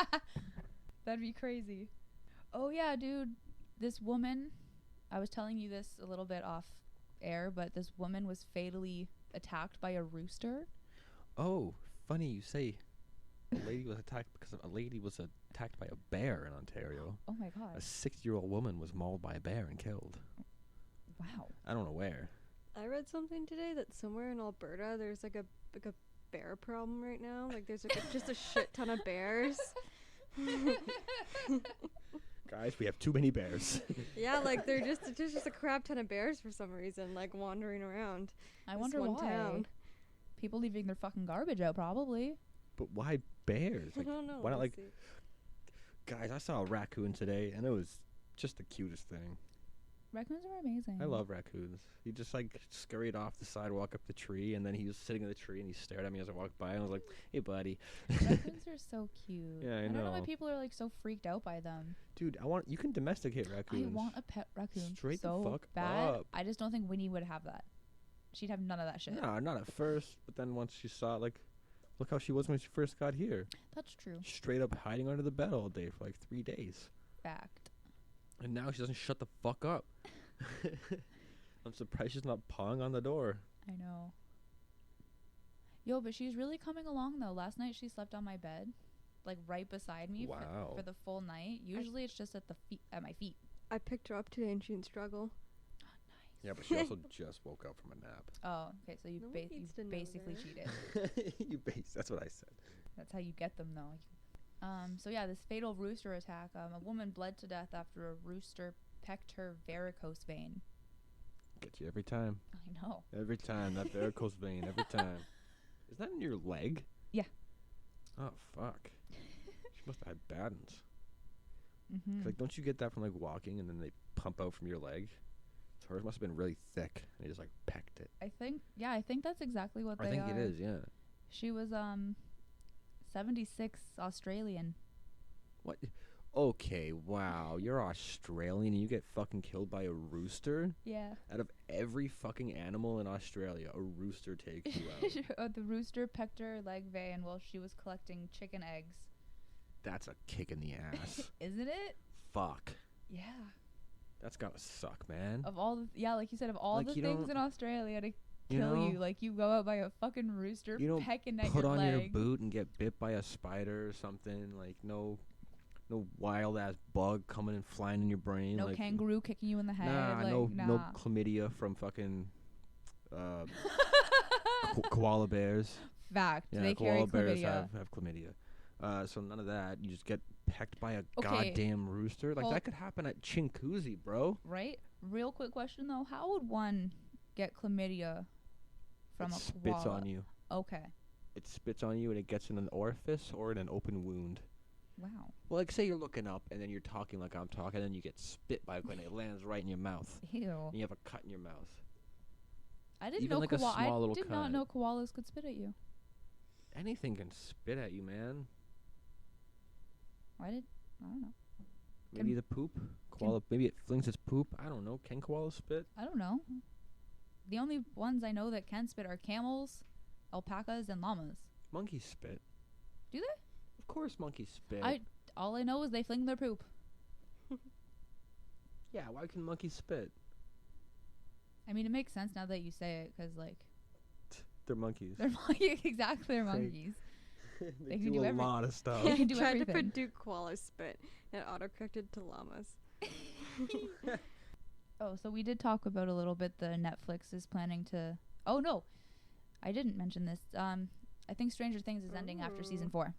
Annie? That'd be crazy. Oh, yeah, dude. This woman, I was telling you this a little bit off air, but this woman was fatally attacked by a rooster. Oh, funny you say. A lady was attacked because a lady was attacked by a bear in Ontario. Oh, my A God. 6-year-old woman was mauled by a bear and killed. Wow. I don't know where. I read something today that somewhere in Alberta there's like a bear problem right now. Like there's like just a shit ton of bears. Guys, we have too many bears. Yeah, like there's just a crap ton of bears for some reason, like wandering around. I this wonder one why. town. People leaving their fucking garbage out, probably. But why bears? I Like, don't know. why not we'll like see. guys, I saw a raccoon today and it was just the cutest thing. Raccoons are amazing. I love raccoons. He just like scurried off the sidewalk up the tree and then he was sitting in the tree and he stared at me as I walked by and I was like, "Hey buddy." Raccoons are so cute. Yeah, I don't know why know. people are like so freaked out by them. Dude, you can domesticate raccoons. I want a pet raccoon Straight the so fuck bad. up. I just don't think Winnie would have that. She'd have none of that shit. No, not at first, but then once she saw it, like, look how she was when she first got here. That's true. Straight up hiding under the bed all day for like 3 days. Fact. And now she doesn't shut the fuck up. I'm surprised she's not pawing on the door. I know. Yo, but she's really coming along though. Last night she slept on my bed, like right beside me Wow. for the full night. Usually it's just at my feet. I picked her up today and she didn't struggle. Yeah, but she also just woke up from a nap. Oh, okay. So you, No one needs to know basically that. cheated. That's what I said. That's how you get them though. So yeah, this fatal rooster attack. A woman bled to death after a rooster pecked her varicose vein. Get you every time. I know. Every time. That varicose vein. Every time. Is that in your leg? Yeah. Oh, fuck. She must have had bad ones. Mm-hmm. Like, don't you get that from, like, walking and then they pump out from your leg? So hers must have been really thick. And they just, like, pecked it. I think that's exactly what I they think are. it is, yeah. She was 76 Australian. What? Okay, wow. You're Australian and you get fucking killed by a rooster? Yeah. Out of every fucking animal in Australia, a rooster takes you out. The rooster pecked her leg vein while she was collecting chicken eggs. That's a kick in the ass. Isn't it? Fuck. Yeah. That's gotta suck, man. Of all the like you said, of all Like, the you things don't- in Australia to You kill know? you, like you go out by a fucking rooster You don't pecking at Put your on leg. your boot and get bit by a spider or something. Like, no No wild ass bug coming and flying in your brain. No like, kangaroo kicking you in the head. Nah, like, no chlamydia from fucking koala bears. Fact. Yeah, They koala carry bears chlamydia. have chlamydia. So none of that. You just get pecked by a Okay. goddamn rooster. Like that could happen at Chinguacousy, bro. Right? Real quick question though. How would one get chlamydia from a koala? Spits on you. Okay. It spits on you and it gets in an orifice or in an open wound. Wow. Well, like say you're looking up and then you're talking like I'm talking, and then you get spit by it and it lands right in your mouth. Ew. And you have a cut in your mouth. I didn't Even know like a small I little did cut. not know koalas could spit at you. Anything can spit at you, man. I don't know. Maybe the poop. Koala. Maybe it flings its poop. I don't know. Can koalas spit? I don't know. The only ones I know that can spit are camels, alpacas, and llamas. Monkeys spit. Do they? Of course, monkeys spit. All I know is they fling their poop. Yeah. Why can monkeys spit? I mean, it makes sense now that you say it, because like They're monkeys. they're monkeys. Exactly, they're monkeys. they can do do a everything. lot of stuff. They do Tried to everything. put Duke koala spit and autocorrected to llamas. Oh, so we did talk about a little bit the Netflix is planning to. Oh no, I didn't mention this. I think Stranger Things is ending after season 4.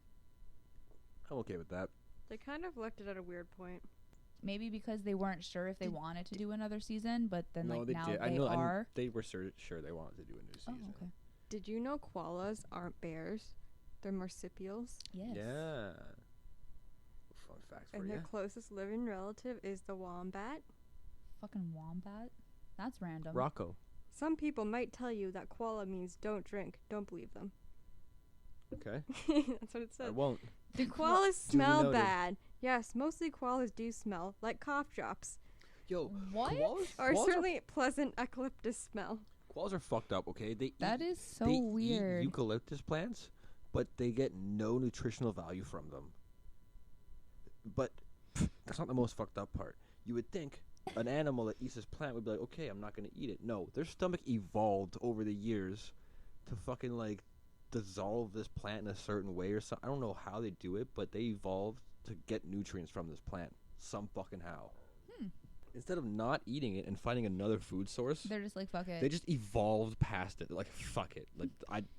I'm okay with that. They kind of left it at a weird point. Maybe because they weren't sure if they wanted to do another season, but then No, like they now did. they I know are. they were sure they wanted to do a new season. Oh, okay. Did you know koalas aren't bears? They're marsupials. Yes. Yeah. Fun fact for And you. their closest living relative is the wombat. Fucking wombat. That's random. Rocco. Some people might tell you that koala means don't drink. Don't believe them. Okay. That's what it I said. won't. Do koalas smell noted. bad? Yes, mostly koalas do smell like cough drops. Yo, What? Or koalas certainly pleasant eucalyptus smell. koalas are fucked up, okay? That is so they weird. eat eucalyptus plants, but they get no nutritional value from them. But that's not the most fucked up part. You would think an animal that eats this plant would be like, okay, I'm not going to eat it. No, their stomach evolved over the years to fucking, like, dissolve this plant in a certain way or something. I don't know how they do it, but they evolved to get nutrients from this plant some fucking how. Instead of not eating it and finding another food source, They're just like, fuck it. they just evolved past it. They're like, fuck it. Like,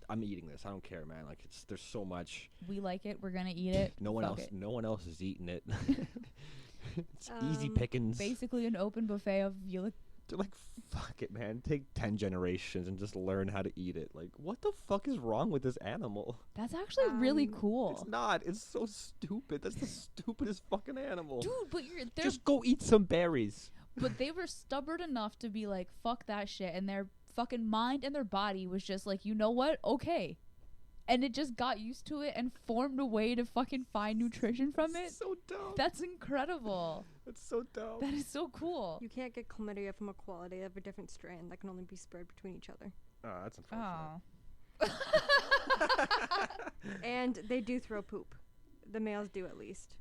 I'm eating this. I don't care, man. Like, there's so much. We like it. We're gonna eat it. No one Fuck else. it. No one else is eating it. It's easy pickings. Basically, an open buffet of They're like, fuck it, man. Take 10 generations and just learn how to eat it. Like, what the fuck is wrong with this animal? That's actually really Um, cool. It's not. It's so stupid. That's the stupidest fucking animal. Dude, but they're Just go eat some berries. but they were stubborn enough to be like, fuck that shit, and their fucking mind and their body was just like, you know what? Okay. And it just got used to it and formed a way to fucking find nutrition from it. So dumb. That's incredible. That's so dumb. That is so cool. You can't get chlamydia from a koala. They have a different strand that can only be spread between each other. Oh, that's unfortunate. Oh. And they do throw poop. The males do at least.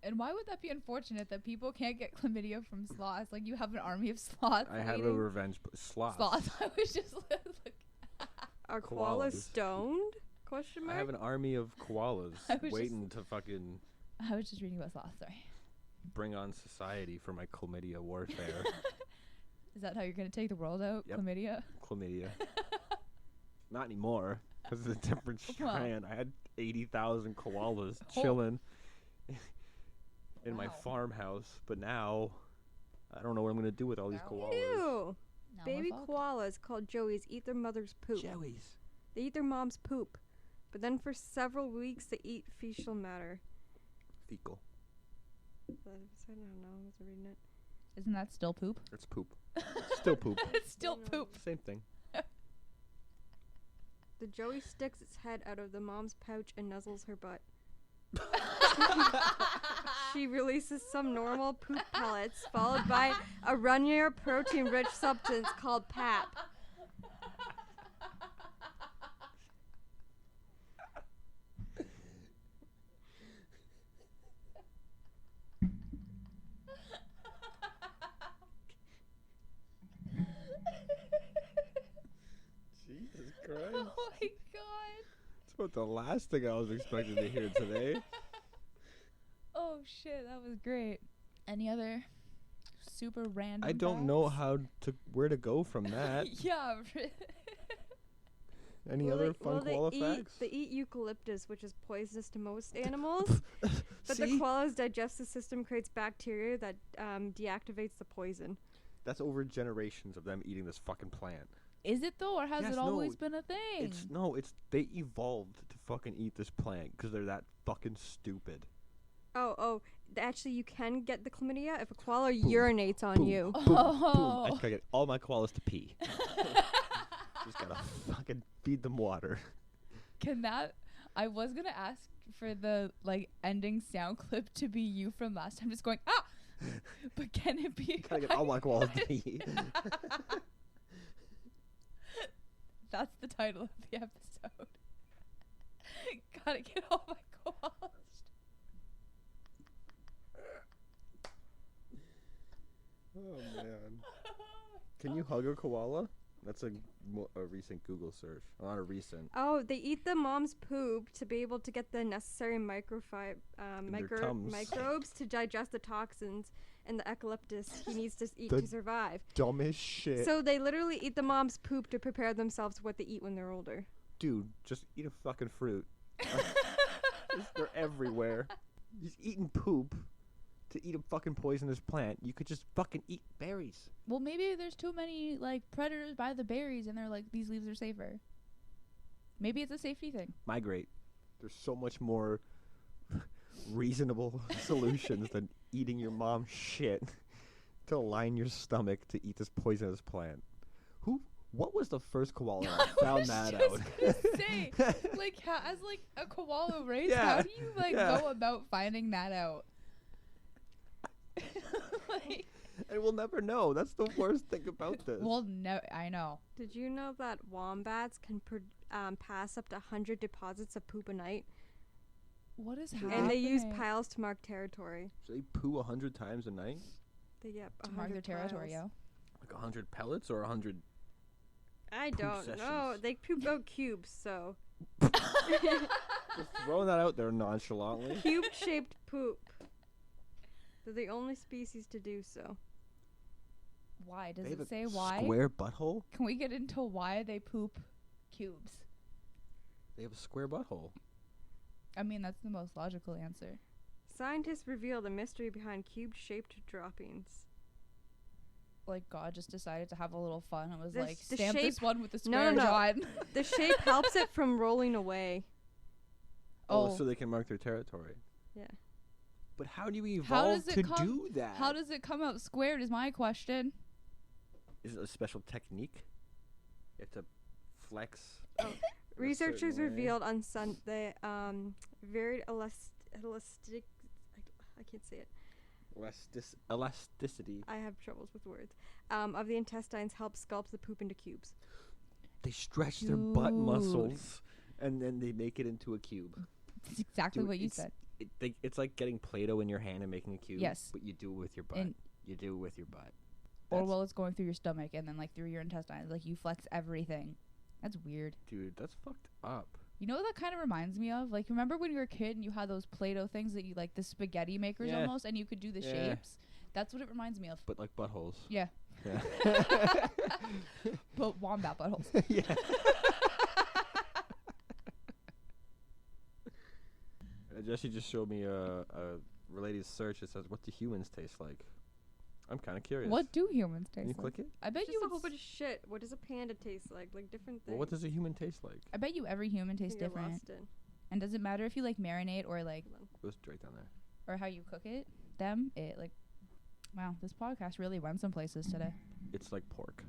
And why would that be unfortunate that people can't get chlamydia from sloths? Like, you have an army of sloths. I have a eating revenge. Sloths. sloths. I was just like, Are Koalas. koalas stoned? Question I mark. have an army of koalas I was waiting to fucking I was just reading about sloths. Sorry. bring on society for my chlamydia warfare. Is that how you're gonna take the world out? Yep. Chlamydia. Chlamydia. Not anymore, because it's a different Well. strand. I had 80,000 koalas Oh. chilling in my Wow. farmhouse, but now I don't know what I'm gonna do with all these Now- koalas. Ew. Now Baby we're fucked. koalas called joeys eat their mother's poop. Joeys. They eat their mom's poop. But then for several weeks they eat fecal matter. Fecal. I don't know. I wasn't reading it. Isn't that still poop? It's poop. Still poop. It's still No. poop. Same thing. The joey sticks its head out of the mom's pouch and nuzzles her butt. She releases some normal poop pellets, followed by a runnier protein-rich substance called pap. Jesus Christ. Oh my god. It's about the last thing I was expecting to hear today. Oh shit, that was great. Any other super random I don't know facts? where to go from that. Yeah. Any other fun koala facts? They eat eucalyptus, which is poisonous to most animals. But the koala's digestive system creates bacteria that deactivates the poison. That's over generations of them eating this fucking plant. Is it though, or has Yes, it no, always been a thing? They evolved to fucking eat this plant because they're that fucking stupid. Actually, you can get the chlamydia if a koala Boom, urinates on boom, you. Boom, boom. I just gotta get all my koalas to pee. Just gotta fucking feed them water. I was gonna ask for the ending sound clip to be you from last time, just going but can it be? Gotta get all my koalas to pee. That's the title of the episode. Gotta get all my koalas. Oh man. Can you hug a koala? That's a recent Google search. Not a recent. Oh, they eat the mom's poop to be able to get the necessary microbes to digest the toxins and the eucalyptus he needs to eat to survive. Dumbest shit. So they literally eat the mom's poop to prepare themselves for what they eat when they're older. Dude, just eat a fucking fruit. They're everywhere. Just eating poop to eat a fucking poisonous plant. You could just fucking eat berries. Well, maybe there's too many predators by the berries, and they're like, these leaves are safer. Maybe it's a safety thing. Migrate. There's so much more reasonable solutions than eating your mom's shit to line your stomach to eat this poisonous plant. What was the first koala that found that out? I was just gonna say, as a koala race, how do you go about finding that out? And we'll never know. That's the worst thing about this. Well, no, I know. Did you know that wombats can pass up to 100 deposits of poop a night? What is happening? And they use piles to mark territory. So they poo 100 times a night? To mark their territory, yo. Like 100 pellets or 100 I poop don't sessions? know. They poop out cubes, so. Just throwing that out there nonchalantly. Cube-shaped poop. They're the only species to do so. Why? Does They have it say a why? Square butthole? Can we get into why they poop cubes? They have a square butthole. I mean, that's the most logical answer. Scientists reveal the mystery behind cube-shaped droppings. God just decided to have a little fun. It was The stamp shape- this one with the No, square no. jaw. The shape helps it from rolling away. Oh. So they can mark their territory. Yeah. But how do you How evolve does it to do that? How does it come out squared is my question. Is it a special technique? You have to flex. Researchers certain way. revealed on Sunday very elastic. I can't say it. Elasticity. I have troubles with words. Of the intestines help sculpt the poop into cubes. They stretch their butt muscles and then they make it into a cube. It's exactly what you said. It's like getting Play-Doh in your hand and making a cube. Yes. But you do it with your butt. You do it with your butt. Or while it's going through your stomach and then through your intestines. You flex everything. That's weird. Dude, that's fucked up. You know what that kind of reminds me of? Remember when you were a kid and you had those Play-Doh things that you the spaghetti makers almost, and you could do the shapes? That's what it reminds me of. But like buttholes. Yeah. But wombat buttholes. Yeah. Jessie just showed me a related search that says, what do humans taste like? I'm kind of curious. What do humans taste Can you like? click it? I bet Just you a whole bunch of shit. What does a panda taste like? Different things. Well, what does a human taste like? I bet you every human tastes You're different. lost in. And does it matter if you marinate or It was right down there. or how you cook it? Wow, this podcast really went some places today. It's like pork.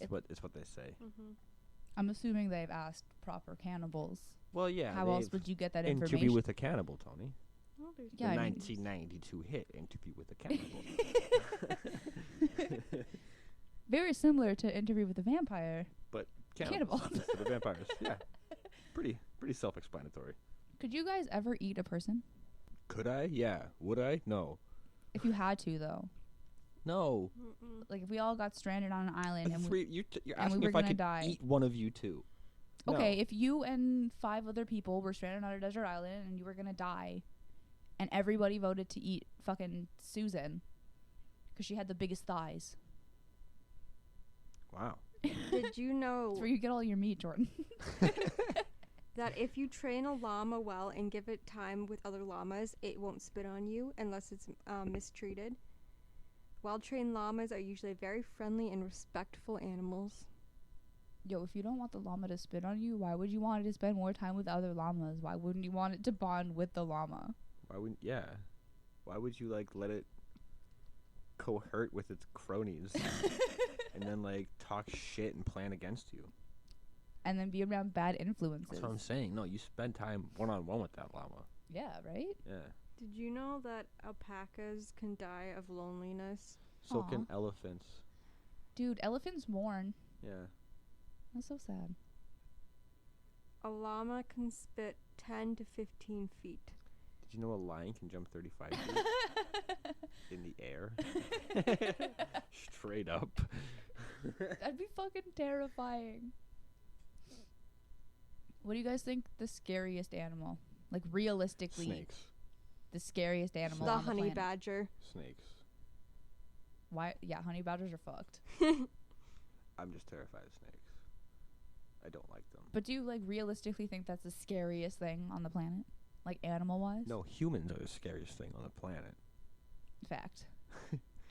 It's what they say. Mm-hmm. I'm assuming they've asked proper cannibals. Well, yeah. How else would you get that information? Interview with a Cannibal, Tony. Well, there's Yeah, the I mean- 1992 hit Interview with a Cannibal. Very similar to Interview with a Vampire. But Cannibal. cannibals instead of vampires. Yeah. Pretty self-explanatory. Could you guys ever eat a person? Could I? Yeah. Would I? No. If you had to, though. No. Mm-mm. If we all got stranded on an island and You're and we asking were if I gonna could die. eat one of you two. Okay, No. if you and 5 other people were stranded on a desert island and you were gonna die, And everybody voted to eat fucking Susan because she had the biggest thighs. Wow. Did you know That's where you get all your meat, Jordan. that if you train a llama well and give it time with other llamas, it won't spit on you unless it's mistreated? Well-trained llamas are usually very friendly and respectful animals. Yo, if you don't want the llama to spit on you, why would you want it to spend more time with other llamas? Why wouldn't you want it to bond with the llama? Why would you like let it cohort with its cronies and then like talk shit and plan against you? And then be around bad influences. That's what I'm saying. No, you spend time one-on-one with that llama. Yeah, right? Yeah. Did you know that alpacas can die of loneliness? So Aw. can elephants. Dude, elephants mourn. Yeah. That's so sad. A llama can spit 10 to 15 feet. Did you know a lion can jump 35 feet in the air? Straight up. That'd be fucking terrifying. What do you guys think the scariest animal? Like, realistically, Snakes. the scariest animal The on the honey planet. badger. Snakes. Why? Yeah, honey badgers are fucked. I'm just terrified of snakes. I don't like them. But do you, like, realistically think that's the scariest thing on the planet? Like, animal-wise? No, humans are the scariest thing on the planet. Fact.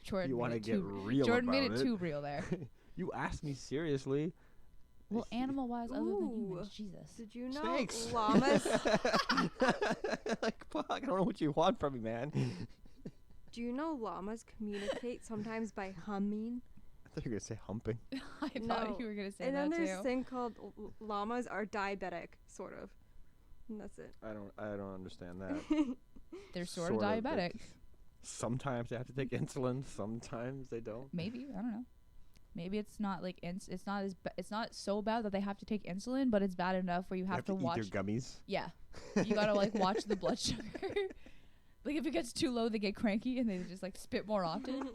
Jordan You want to made it get too real Jordan about made it too real there. You asked me seriously. Well, animal-wise, other than Ooh. humans, Jesus. Did you know Snakes. llamas? Like, fuck, I don't know what you want from me, man. Do you know llamas communicate sometimes by humming? I thought you were going to say humping. I No. thought you were going to say And then that, there's too. this thing called llamas are diabetic, sort of. And that's it. I don't understand that. They're sort of diabetic. Sometimes they have to take insulin, sometimes they don't. Maybe, I don't know. Maybe it's not like it's not it's not so bad that they have to take insulin, but it's bad enough where you have to watch. eat their gummies. Yeah, you gotta like watch the blood sugar. Like if it gets too low, they get cranky and they just like spit more often.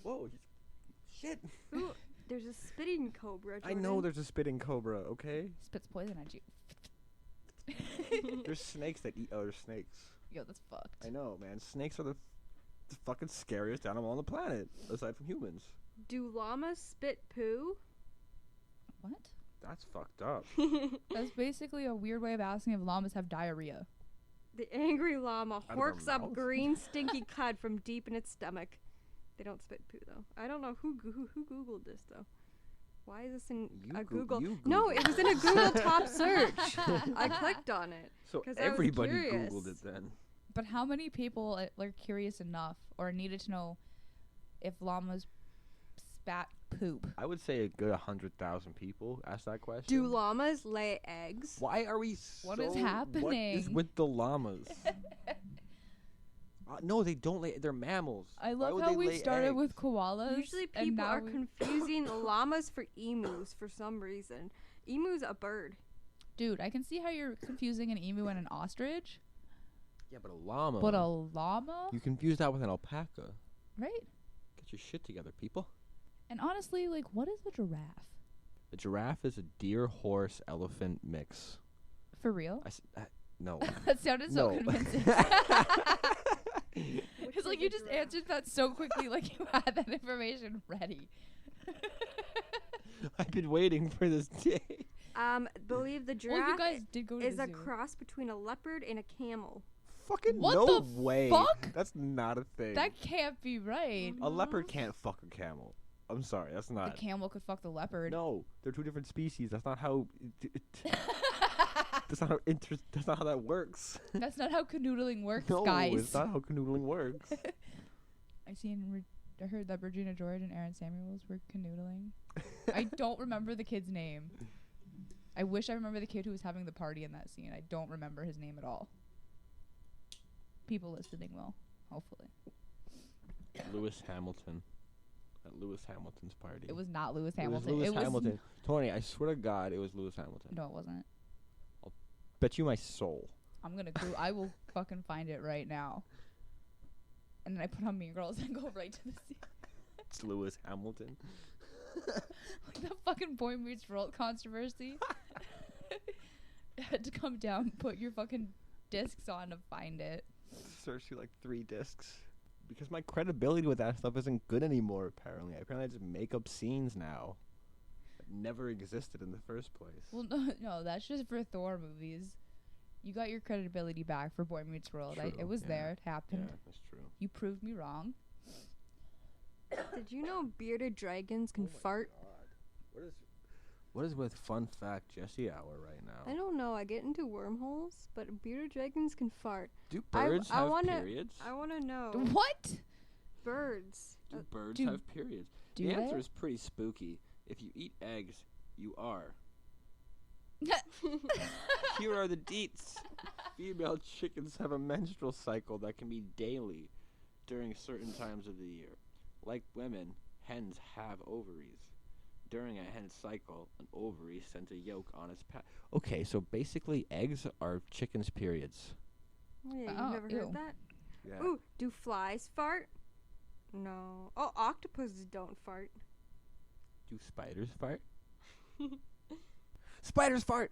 Whoa, shit! Ooh, there's a spitting cobra. I know there's a spitting cobra. Okay, Spits poison at you. there's snakes that eat other snakes. Yo, that's fucked. I know, man. Snakes are the fucking scariest animal on the planet, aside from humans. Do llamas spit poo? What? That's fucked up. That's basically a weird way of asking if llamas have diarrhea. The angry llama Out of their horks up mouth? green stinky cud from deep in its stomach. They don't spit poo though. I don't know who googled this though. Why is this in You a goo- Google? you No, Googled it was in a Google top search. I clicked on it. So 'Cause I was everybody curious. Googled it then. But how many people are curious enough or needed to know if llamas spat poop? I would say a good 100,000 people asked that question. Do llamas lay eggs? Why are we so... What is What is happening? with the llamas? No, they don't lay... They're mammals. I Why love would how they we lay started with eggs? koalas. Usually and people now are we- confusing llamas for emus for some reason. Emu's a bird. Dude, I can see how you're confusing an emu and an ostrich, Yeah, but a llama... but a llama, You confuse that with an alpaca. right? Get your shit together, people. And honestly, like, what is a giraffe? A giraffe is a deer, horse, elephant mix. For real? No. That sounded so No. convincing. It's like you just answered that so quickly, like you had that information ready. I've been waiting for this day. Believe the Well, you giraffe guys did go to is the a zoo. cross between a leopard and a camel. Fucking What no the way. fuck? That's not a thing. That can't be right. A leopard can't fuck a camel. I'm sorry, that's The not. camel could fuck the leopard. No, they're two different species. That's not how. That's not how. That's not how that works. That's not how canoodling works, No, guys. it's not how canoodling works. I heard that Regina George and Aaron Samuels were canoodling. I don't remember the kid's name. I wish I remember the kid who was having the party in that scene. I don't remember his name at all. People listening will, hopefully. Lewis Hamilton. At Lewis Hamilton's party. It was not Lewis It was Hamilton. Lewis Hamilton. Toni, I swear to God, it was Lewis Hamilton. No, it wasn't. Bet you my soul. I'm gonna I will fucking find it right now. And then I put on Mean Girls and go right to the scene. It's Lewis Hamilton. Like the fucking Boy Meets World controversy. Had to come down, put your fucking discs on to find it. Search through like 3 discs. Because my credibility with that stuff isn't good anymore, apparently. Apparently I just make up scenes now that never existed in the first place. Well, no, that's just for Thor movies. You got your credibility back for Boy Meets World. True, It was yeah. there. It happened. Yeah, that's true. You proved me wrong. Did you know bearded dragons can fart? God. What is with fun fact Jessie hour right now? I don't know. I get into wormholes, but bearded dragons can fart. Do birds have periods? I want to know. What? Birds. Do birds do- have periods? Do The they? answer is pretty spooky. If you eat eggs, you are. Here are the deets. Female chickens have a menstrual cycle that can be daily during certain times of the year. Like women, hens have ovaries. During a hen's cycle, an ovary sends a yolk on its path. Okay, so basically eggs are chickens' periods. Oh, yeah, Oh, you've never ew. heard that? Yeah. Ooh, do flies fart? No. Oh, octopuses don't fart. Do spiders fart? Spiders fart!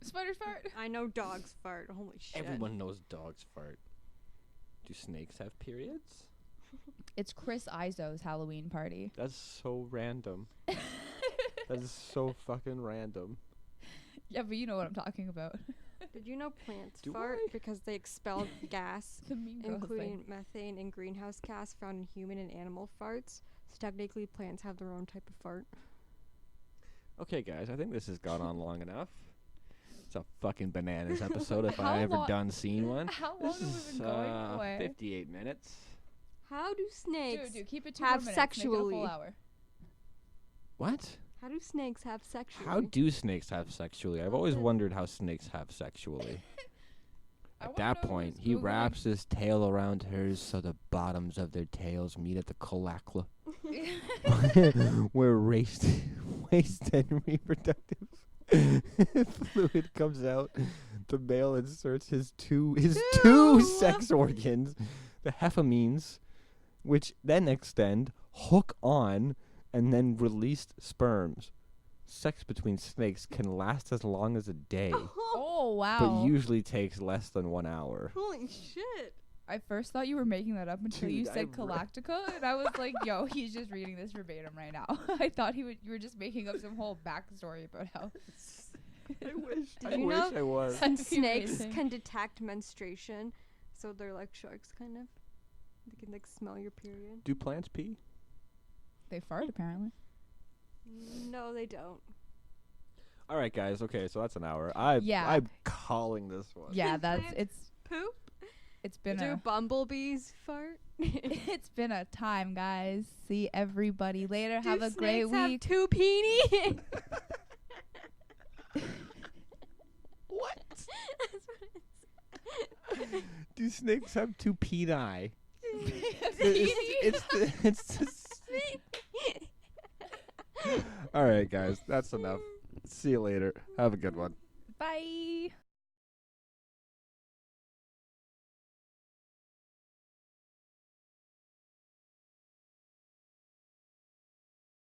Spiders fart. I know dogs fart. Holy shit. Everyone knows dogs fart. Do snakes have periods? It's Chris Izo's Halloween party. That's so random. That is so fucking random. Yeah, but you know what I'm talking about. Did you know plants Do fart I? because they expel gas, The Mean Girls including thing. methane and greenhouse gas found in human and animal farts? So technically, plants have their own type of fart. Okay, guys, I think this has gone on long enough. It's a fucking bananas episode if How I ever long- done seen one. How long This have we is been going for? 58 minutes. How do snakes Dude, keep it 2 have more minutes. Make it a sexually? full hour. What? How do snakes have sexually? How do snakes have sexually? I've always wondered how snakes have sexually. I At wanna that know point, who's he Googling. wraps his tail around hers so the bottoms of their tails meet at the colacla, where waste and reproductive fluid comes out. The male inserts his two Ew. sex organs, the hephamines, which then extend, hook on, and then release sperms. Sex between snakes can last as long as a day, Oh, wow. but usually takes less than 1 hour. Holy shit. I first thought you were making that up until you Dude, I said re- Galactica, and I was like, yo, he's just reading this verbatim right now. I thought you were just making up some whole backstory about how... I wish Did you know I was. That'd be Snakes amazing. can detect menstruation, so they're like sharks, kind of. They can like smell your period. Do plants pee? They fart, apparently. No, they don't. All right, guys. Okay, so that's an hour. Yeah. I'm calling this one. Yeah, Plants Poop? it's been Do a bumblebees fart? it's been a time, guys. See everybody later. Do Have a great snakes have week. 2 peenie? What? That's what it said. Do snakes have 2 peni? It's it's the All right, guys. That's enough. See you later. Have a good one. Bye.